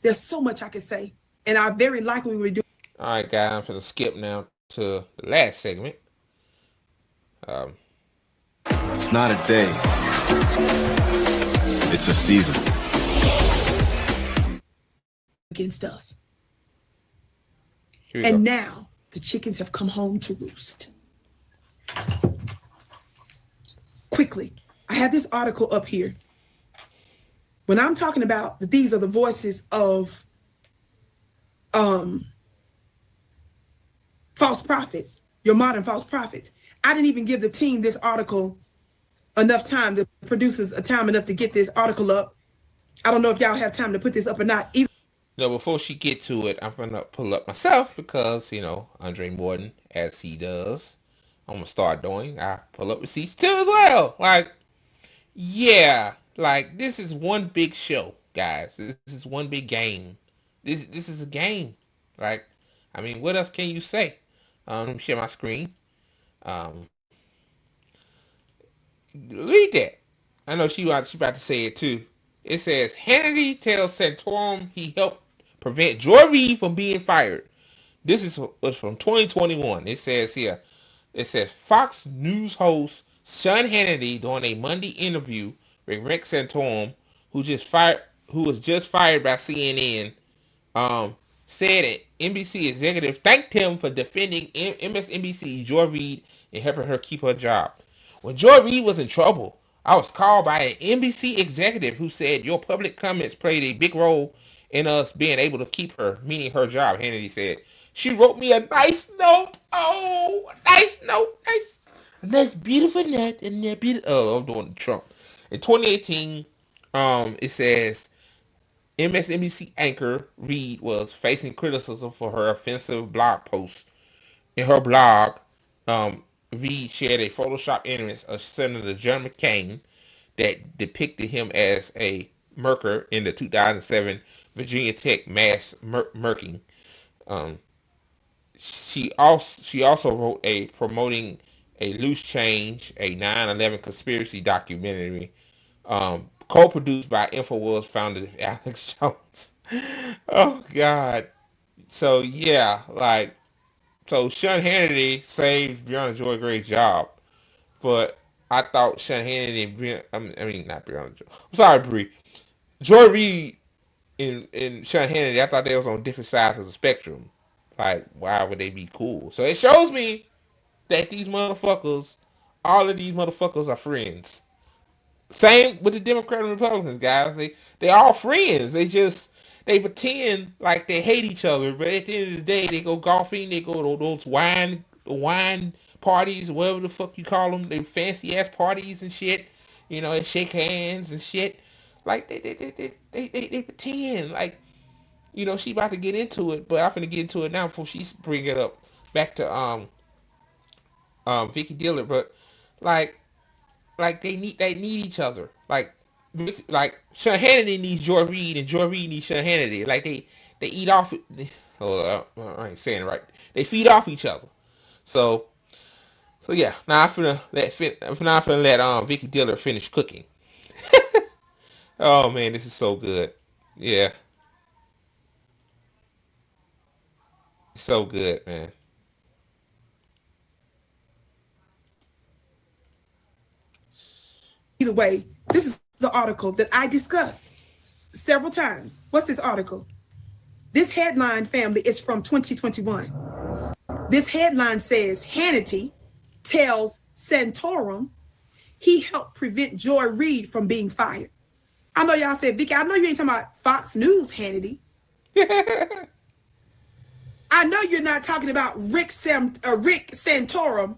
There's so much I could say, and I very likely will do. All right, guys, I'm going to skip now to the last segment. It's not a day. It's a season. Against us. And go. Now the chickens have come home to roost. Quickly, I have this article up here. When I'm talking about that these are the voices of false prophets, your modern false prophets. I didn't even give the team this article enough time, the producers a time enough to get this article up. I don't know if y'all have time to put this up or not either. No, before she get to it, I'm gonna pull up myself because, you know, Andre Morton, as he does, I'm gonna start doing. I pull up receipts too as well. Like, yeah, like this is one big show, guys. This is one big game. This is a game. Like, I mean, what else can you say? Let me share my screen. Read that. I know she about to say it too. It says Hannity tells Santorum he helped prevent Joy Reid from being fired. This was from 2021. It says here. It says Fox News host Sean Hannity during a Monday interview with Rick Santorum, who was just fired by CNN, said an NBC executive thanked him for defending MSNBC's Joy Reid and helping her keep her job. When Joy Reid was in trouble, I was called by an NBC executive who said your public comments played a big role in us being able to keep her, meaning her job. Hannity said, she wrote me a nice note. Oh, a nice note. A nice beautiful note. And I'm doing Trump. In 2018, it says MSNBC anchor Reid was facing criticism for her offensive blog post. In her blog, Reid shared a Photoshop image of Senator John McCain that depicted him as a murker in the 2007 Virginia Tech mass murking. She also wrote promoting a Loose Change, a 9/11 conspiracy documentary, co-produced by InfoWars founder Alex Jones. Oh God! So yeah, so Sean Hannity saved Breonna Joy a great job, but I thought Sean Hannity, not Breonna Joy. I'm sorry, Bree. Joy Reid and Sean Hannity, I thought they was on different sides of the spectrum. Like, why would they be cool? So it shows me that all of these motherfuckers are friends. Same with the Democrats and Republicans, guys. They all friends. They pretend like they hate each other, but at the end of the day, they go golfing, they go to those wine parties, whatever the fuck you call them, they fancy ass parties and shit. You know, they shake hands and shit. Like they pretend like, you know, she about to get into it, but I'm finna get into it now before she bring it up back to Vicky Dillard. But like they need each other. Like Sean Hannity needs Joy Reid and Joy Reid needs Sean Hannity. Like they eat off. I ain't saying it right. They feed off each other. So yeah. Now I'm finna let Vicky Dillard finish cooking. Oh man, this is so good. Yeah. So good, man. Either way, this is the article that I discussed several times. What's this article? This headline, family, is from 2021. This headline says, Hannity tells Santorum he helped prevent Joy Reid from being fired. I know y'all said, Vicky, I know you ain't talking about Fox News, Hannity. I know you're not talking about Rick Santorum,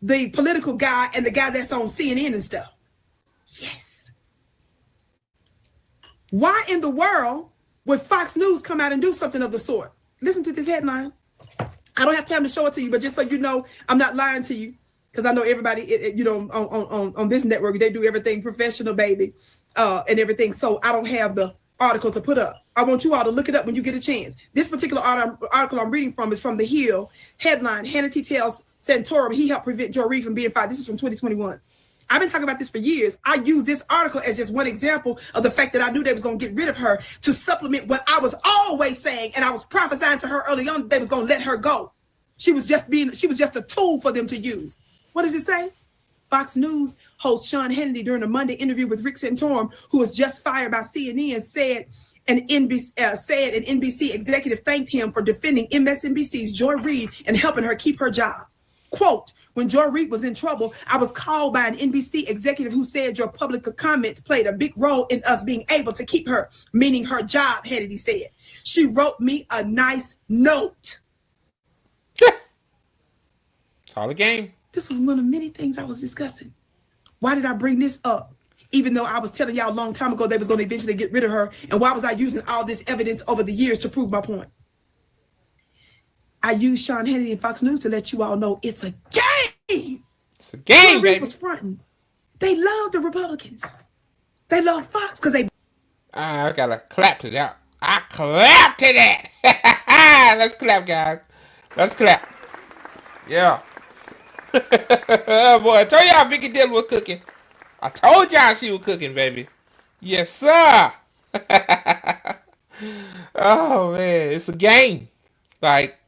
the political guy and the guy that's on CNN and stuff. Yes. Why in the world would Fox News come out and do something of the sort? Listen to this headline. I don't have time to show it to you, but just so you know, I'm not lying to you, because I know everybody, you know, on this network, they do everything professional, baby, and everything. So I don't have the article to put up. I want you all to look it up when you get a chance. This particular article I'm reading from is from The Hill. Headline, Hannity tells Santorum he helped prevent Joy Reid from being fired. This is from 2021. I've been talking about this for years. I use this article as just one example of the fact that I knew they was going to get rid of her to supplement what I was always saying, and I was prophesying to her early on that they was going to let her go. She was just a tool for them to use. What does it say? Fox News host Sean Hannity during a Monday interview with Rick Santorum, who was just fired by CNN, said an NBC executive thanked him for defending MSNBC's Joy Reid and helping her keep her job. Quote, when Joy Reid was in trouble, I was called by an NBC executive who said your public comments played a big role in us being able to keep her, meaning her job, Hannity said. She wrote me a nice note. It's all a game. This was one of many things I was discussing. Why did I bring this up? Even though I was telling y'all a long time ago they was going to eventually get rid of her. And why was I using all this evidence over the years to prove my point? I used Sean Hannity and Fox News to let you all know it's a game. It's a game, Reid baby. was fronting. They love the Republicans. They love Fox because they... I got to clap to that. I clap to that. Let's clap, guys. Let's clap. Yeah. Boy, I told y'all Vicky Dillard was cooking. I told y'all she was cooking, baby. Yes, sir. Oh, man. It's a game. Like,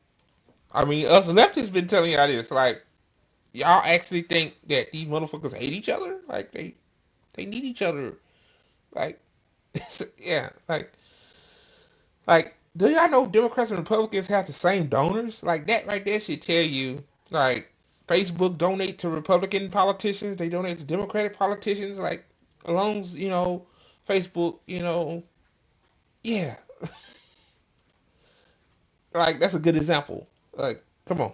I mean, us leftists been telling y'all this. Like, y'all actually think that these motherfuckers hate each other? Like, they need each other. Like, yeah. Like, do y'all know Democrats and Republicans have the same donors? Like, that right there should tell you, like, Facebook donate to Republican politicians. They donate to Democratic politicians. Like, along, you know, Facebook, you know, yeah. Like, that's a good example. Like, come on.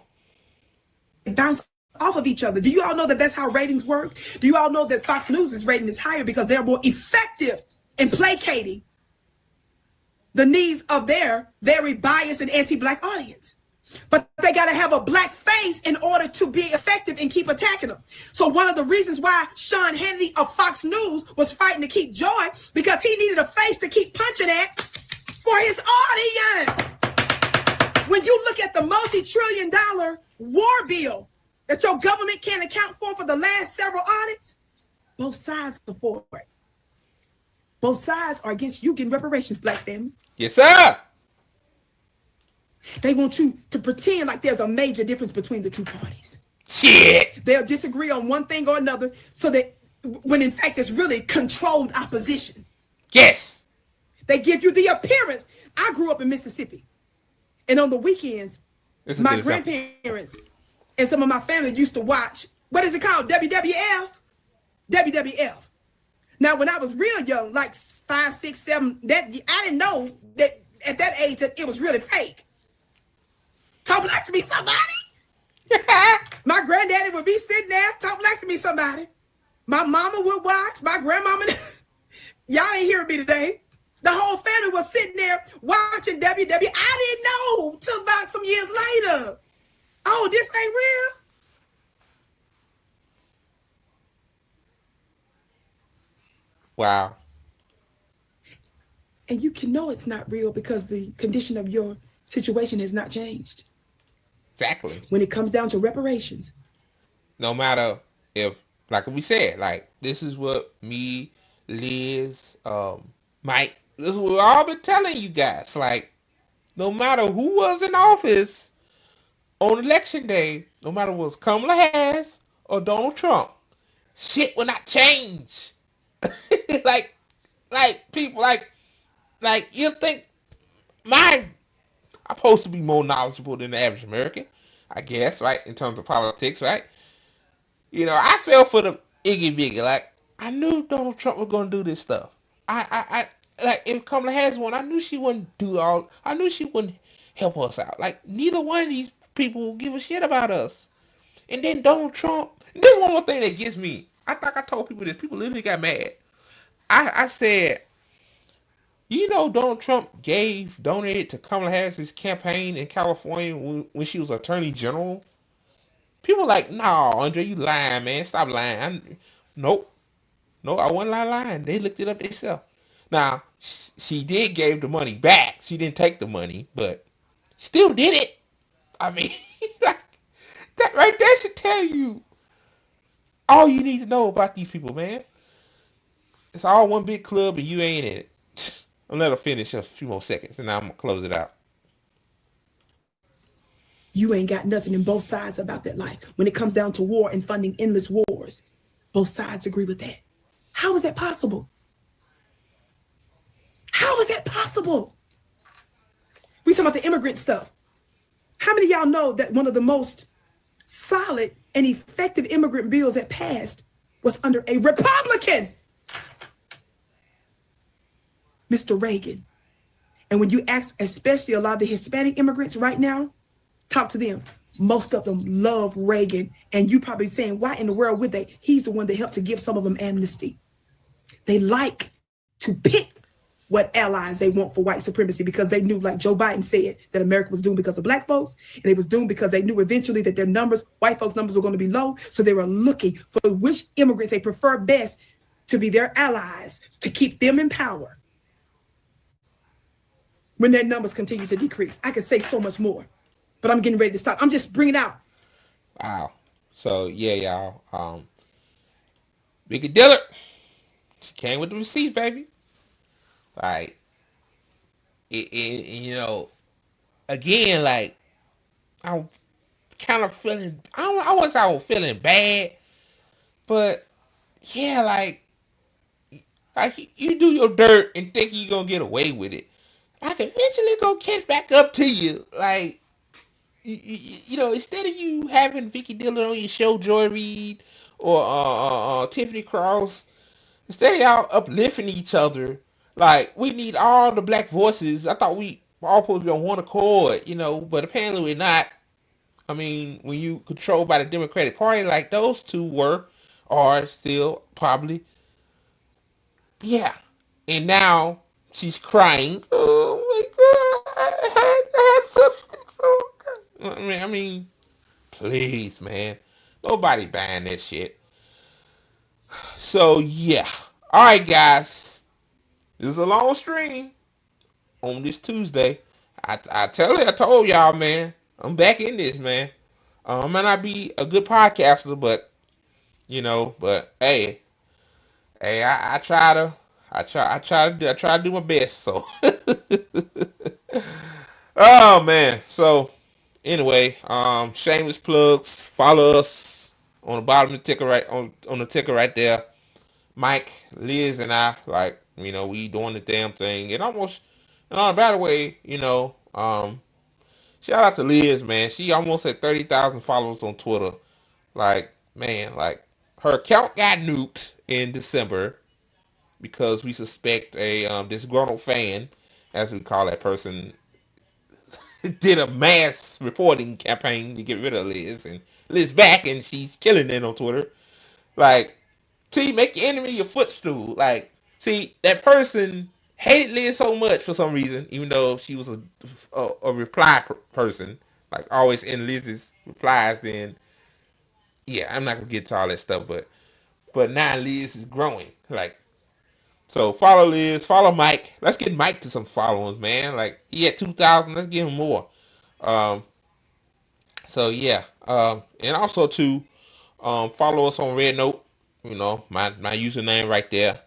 bounce off of each other. Do you all know that that's how ratings work? Do you all know that Fox News' rating is higher because they're more effective in placating the needs of their very biased and anti-black audience? But they got to have a black face in order to be effective and keep attacking them. So one of the reasons why Sean Hannity of Fox News was fighting to keep Joy, because he needed a face to keep punching at for his audience. When you look at the multi-trillion-dollar war bill that your government can't account for the last several audits, both sides are for it. Both sides are against you getting reparations, black family. Yes, sir. They want you to pretend like there's a major difference between the two parties. Shit. They'll disagree on one thing or another, so that when in fact it's really controlled opposition. Yes. They give you the appearance. I grew up in Mississippi, and on the weekends, my grandparents and some of my family used to watch, what is it called? WWF? WWF. Now, when I was real young, like 5, 6, 7, that I didn't know that at that age that it was really fake. Talk black to me, somebody. My granddaddy would be sitting there, talk black to me, somebody. My mama would watch. My grandmama, y'all ain't hearing me today. The whole family was sitting there watching WW. I didn't know till about some years later. Oh, this ain't real. Wow. And you can know it's not real because the condition of your situation has not changed. Exactly. When it comes down to reparations. No matter if, like we said, like, this is what me, Liz, Mike, this is what we've all been telling you guys. Like, no matter who was in office on election day, no matter what Kamala Harris or Donald Trump, shit will not change. like people, like you think I'm supposed to be more knowledgeable than the average American, I guess, right? In terms of politics, right? You know, I fell for the Iggy Biggy. Like, I knew Donald Trump was going to do this stuff. I like, if Kamala Harris won, I knew she wouldn't I knew she wouldn't help us out. Like, neither one of these people will give a shit about us. And then Donald Trump, this is one more thing that gets me. I thought I told people this. People literally got mad. I said, you know, Donald Trump donated to Kamala Harris's campaign in California when she was Attorney General. People were like, no, Andre, you lying, man. Stop lying. Nope. No, I wasn't lying. They looked it up themselves. Now, she did give the money back. She didn't take the money, but still did it. I mean, like, that right there should tell you all you need to know about these people, man. It's all one big club and you ain't in it. I'll let her finish a few more seconds and I'm going to close it out. You ain't got nothing in both sides about that life. When it comes down to war and funding endless wars, both sides agree with that. How is that possible? How is that possible? We talking about the immigrant stuff. How many of y'all know that one of the most solid and effective immigrant bills that passed was under a Republican? Mr. Reagan. And when you ask, especially a lot of the Hispanic immigrants right now, Talk to them. Most of them love Reagan. And you probably saying, why in the world would they? He's the one that helped to give some of them amnesty. They like to pick what allies they want for white supremacy because they knew, like Joe Biden said, that America was doomed because of black folks. And it was doomed because they knew eventually that their numbers, white folks' numbers, were going to be low. So they were looking for which immigrants they prefer best to be their allies, to keep them in power when their numbers continue to decrease. I could say so much more, but I'm getting ready to stop. I'm just bringing it out. Wow. So, yeah, y'all. Vicky Dillard, she came with the receipts, baby. Like, you know, again, like, I'm kind of feeling, I wouldn't say I was feeling bad, but yeah, like you do your dirt and think you're going to get away with it. Like, eventually going to catch back up to you. Like, you know, instead of you having Vicky Dillard on your show, Joy Reid or Tiffany Cross, instead of y'all uplifting each other, like, we need all the black voices. I thought we all supposed to be on one accord, you know, but apparently we're not. I mean, when you controlled by the Democratic Party, like those two are still probably, yeah. And now she's crying. Oh my God, I had substance. Oh God. I mean, please, man, nobody buying that shit. So yeah, all right, guys. This is a long stream on this Tuesday. I told y'all, man, I'm back in this, man. I might not be a good podcaster, but you know, but hey, I try to do my best. So, oh man. So anyway, shameless plugs. Follow us on the bottom of the ticker on the ticker right there. Mike, Liz, and I, like, you know, we doing the damn thing. And almost, by the way, you know, shout out to Liz, man. She almost had 30,000 followers on Twitter. Like, man, like, her account got nuked in December because we suspect a disgruntled fan, as we call that person, did a mass reporting campaign to get rid of Liz. And Liz back, and she's killing it on Twitter. Like, see, make your enemy your footstool. Like, see, that person hated Liz so much for some reason, even though she was a reply person, like always in Liz's replies. Then, yeah, I'm not gonna get to all that stuff, but now Liz is growing. Like, so follow Liz, follow Mike. Let's get Mike to some followers, man. Like, he had 2,000. Let's give him more. So yeah, and also to follow us on Red Note. You know, my username right there.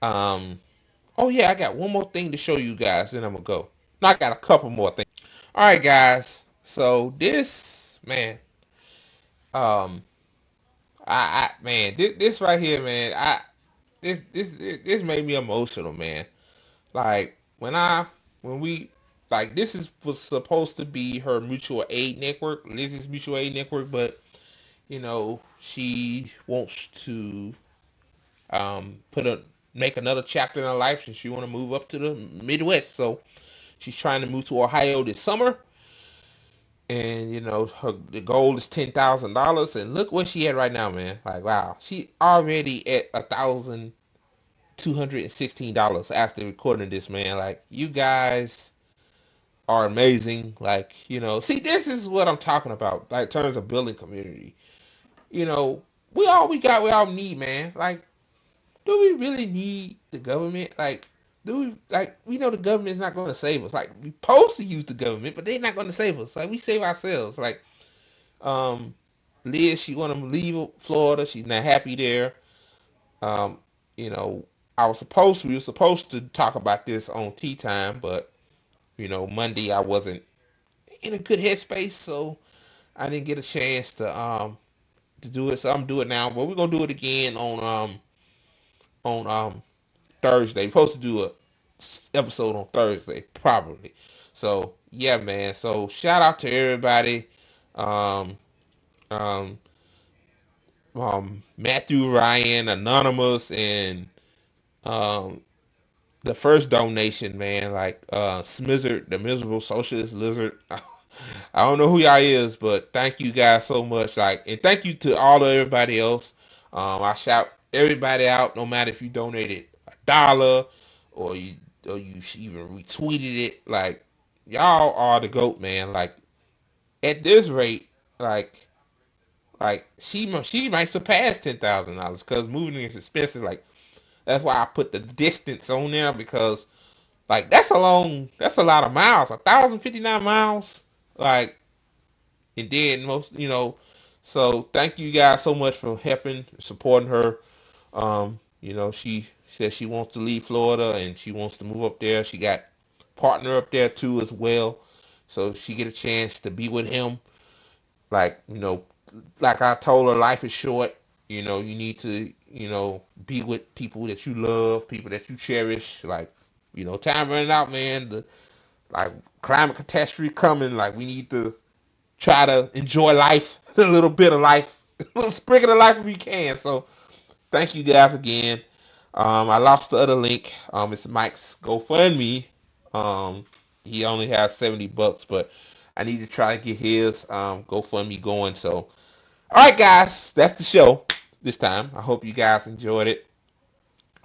Oh yeah, I got one more thing to show you guys, then I'm gonna go. No, I got a couple more things. All right, guys. So this, man, this right here, man, this made me emotional, man. Like when we like was supposed to be her mutual aid network, Lizzie's mutual aid network, but you know, she wants to make another chapter in her life, and she want to move up to the Midwest. So she's trying to move to Ohio this summer, and you know, the goal is $10,000. And look where she at right now, man. Like, wow, she already at $1,216 after recording this, man. Like, you guys are amazing. Like, you know, see, this is what I'm talking about, like, in terms of building community. You know, we all need, man. Like, do we really need the government? Like, we know the government's not going to save us. Like, we supposed to use the government, but they're not going to save us. Like, we save ourselves. Like, Liz, she want to leave Florida. She's not happy there. You know, we were supposed to talk about this on Tea Time, but you know, Monday I wasn't in a good headspace, so I didn't get a chance to do it. So I'm doing it now, but we're gonna do it again on Thursday. We're supposed to do a episode on Thursday, probably. So yeah, man. So shout out to everybody. Matthew Ryan, Anonymous, and the first donation, man. Like Smizzard, the miserable socialist lizard. I don't know who y'all is, but thank you guys so much. And thank you to all of everybody else. I shout everybody out, no matter if you donated $1 or you even retweeted it. Like, y'all are the GOAT, man. Like, at this rate, like she might surpass $10,000 because moving is expensive. Like, that's why I put the distance on there, because like that's a lot of miles, 1,059 miles. Like, and then so thank you guys so much for helping, supporting her. She said she wants to leave Florida and she wants to move up there. She got partner up there too as well, so she get a chance to be with him. Like I told her, life is short. You need to be with people that you love, people that you cherish. Like, time running out, man. The climate catastrophe coming. Like, we need to try to enjoy life, a little bit of life, a little sprinkle of life if we can. So thank you guys again. I lost the other link. It's Mike's GoFundMe. He only has $70, but I need to try to get his GoFundMe going. So, all right, guys, that's the show this time. I hope you guys enjoyed it.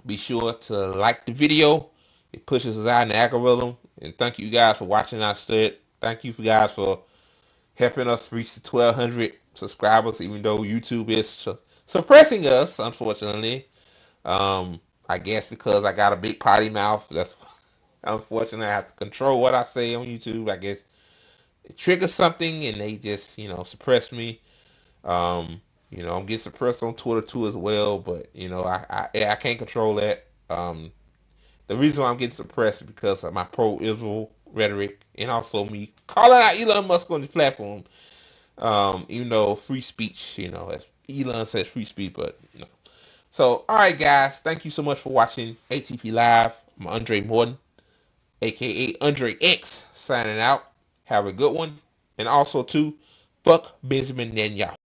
Be sure to like the video. It pushes us out in the algorithm. And thank you guys for watching our stuff. Thank you guys for helping us reach the 1,200 subscribers, even though YouTube is suppressing us, unfortunately. I guess because I got a big potty mouth. That's unfortunately I have to control what I say on YouTube. I guess it triggers something and they just, suppress me. I'm getting suppressed on Twitter too as well, but I can't control that. The reason why I'm getting suppressed is because of my pro-Israel rhetoric and also me calling out Elon Musk on the platform. Even though free speech, as Elon says free speech, but So, all right, guys, thank you so much for watching ATP Live. I'm Andre Morton, aka Andre X, signing out. Have a good one, and also fuck Benjamin Netanyahu.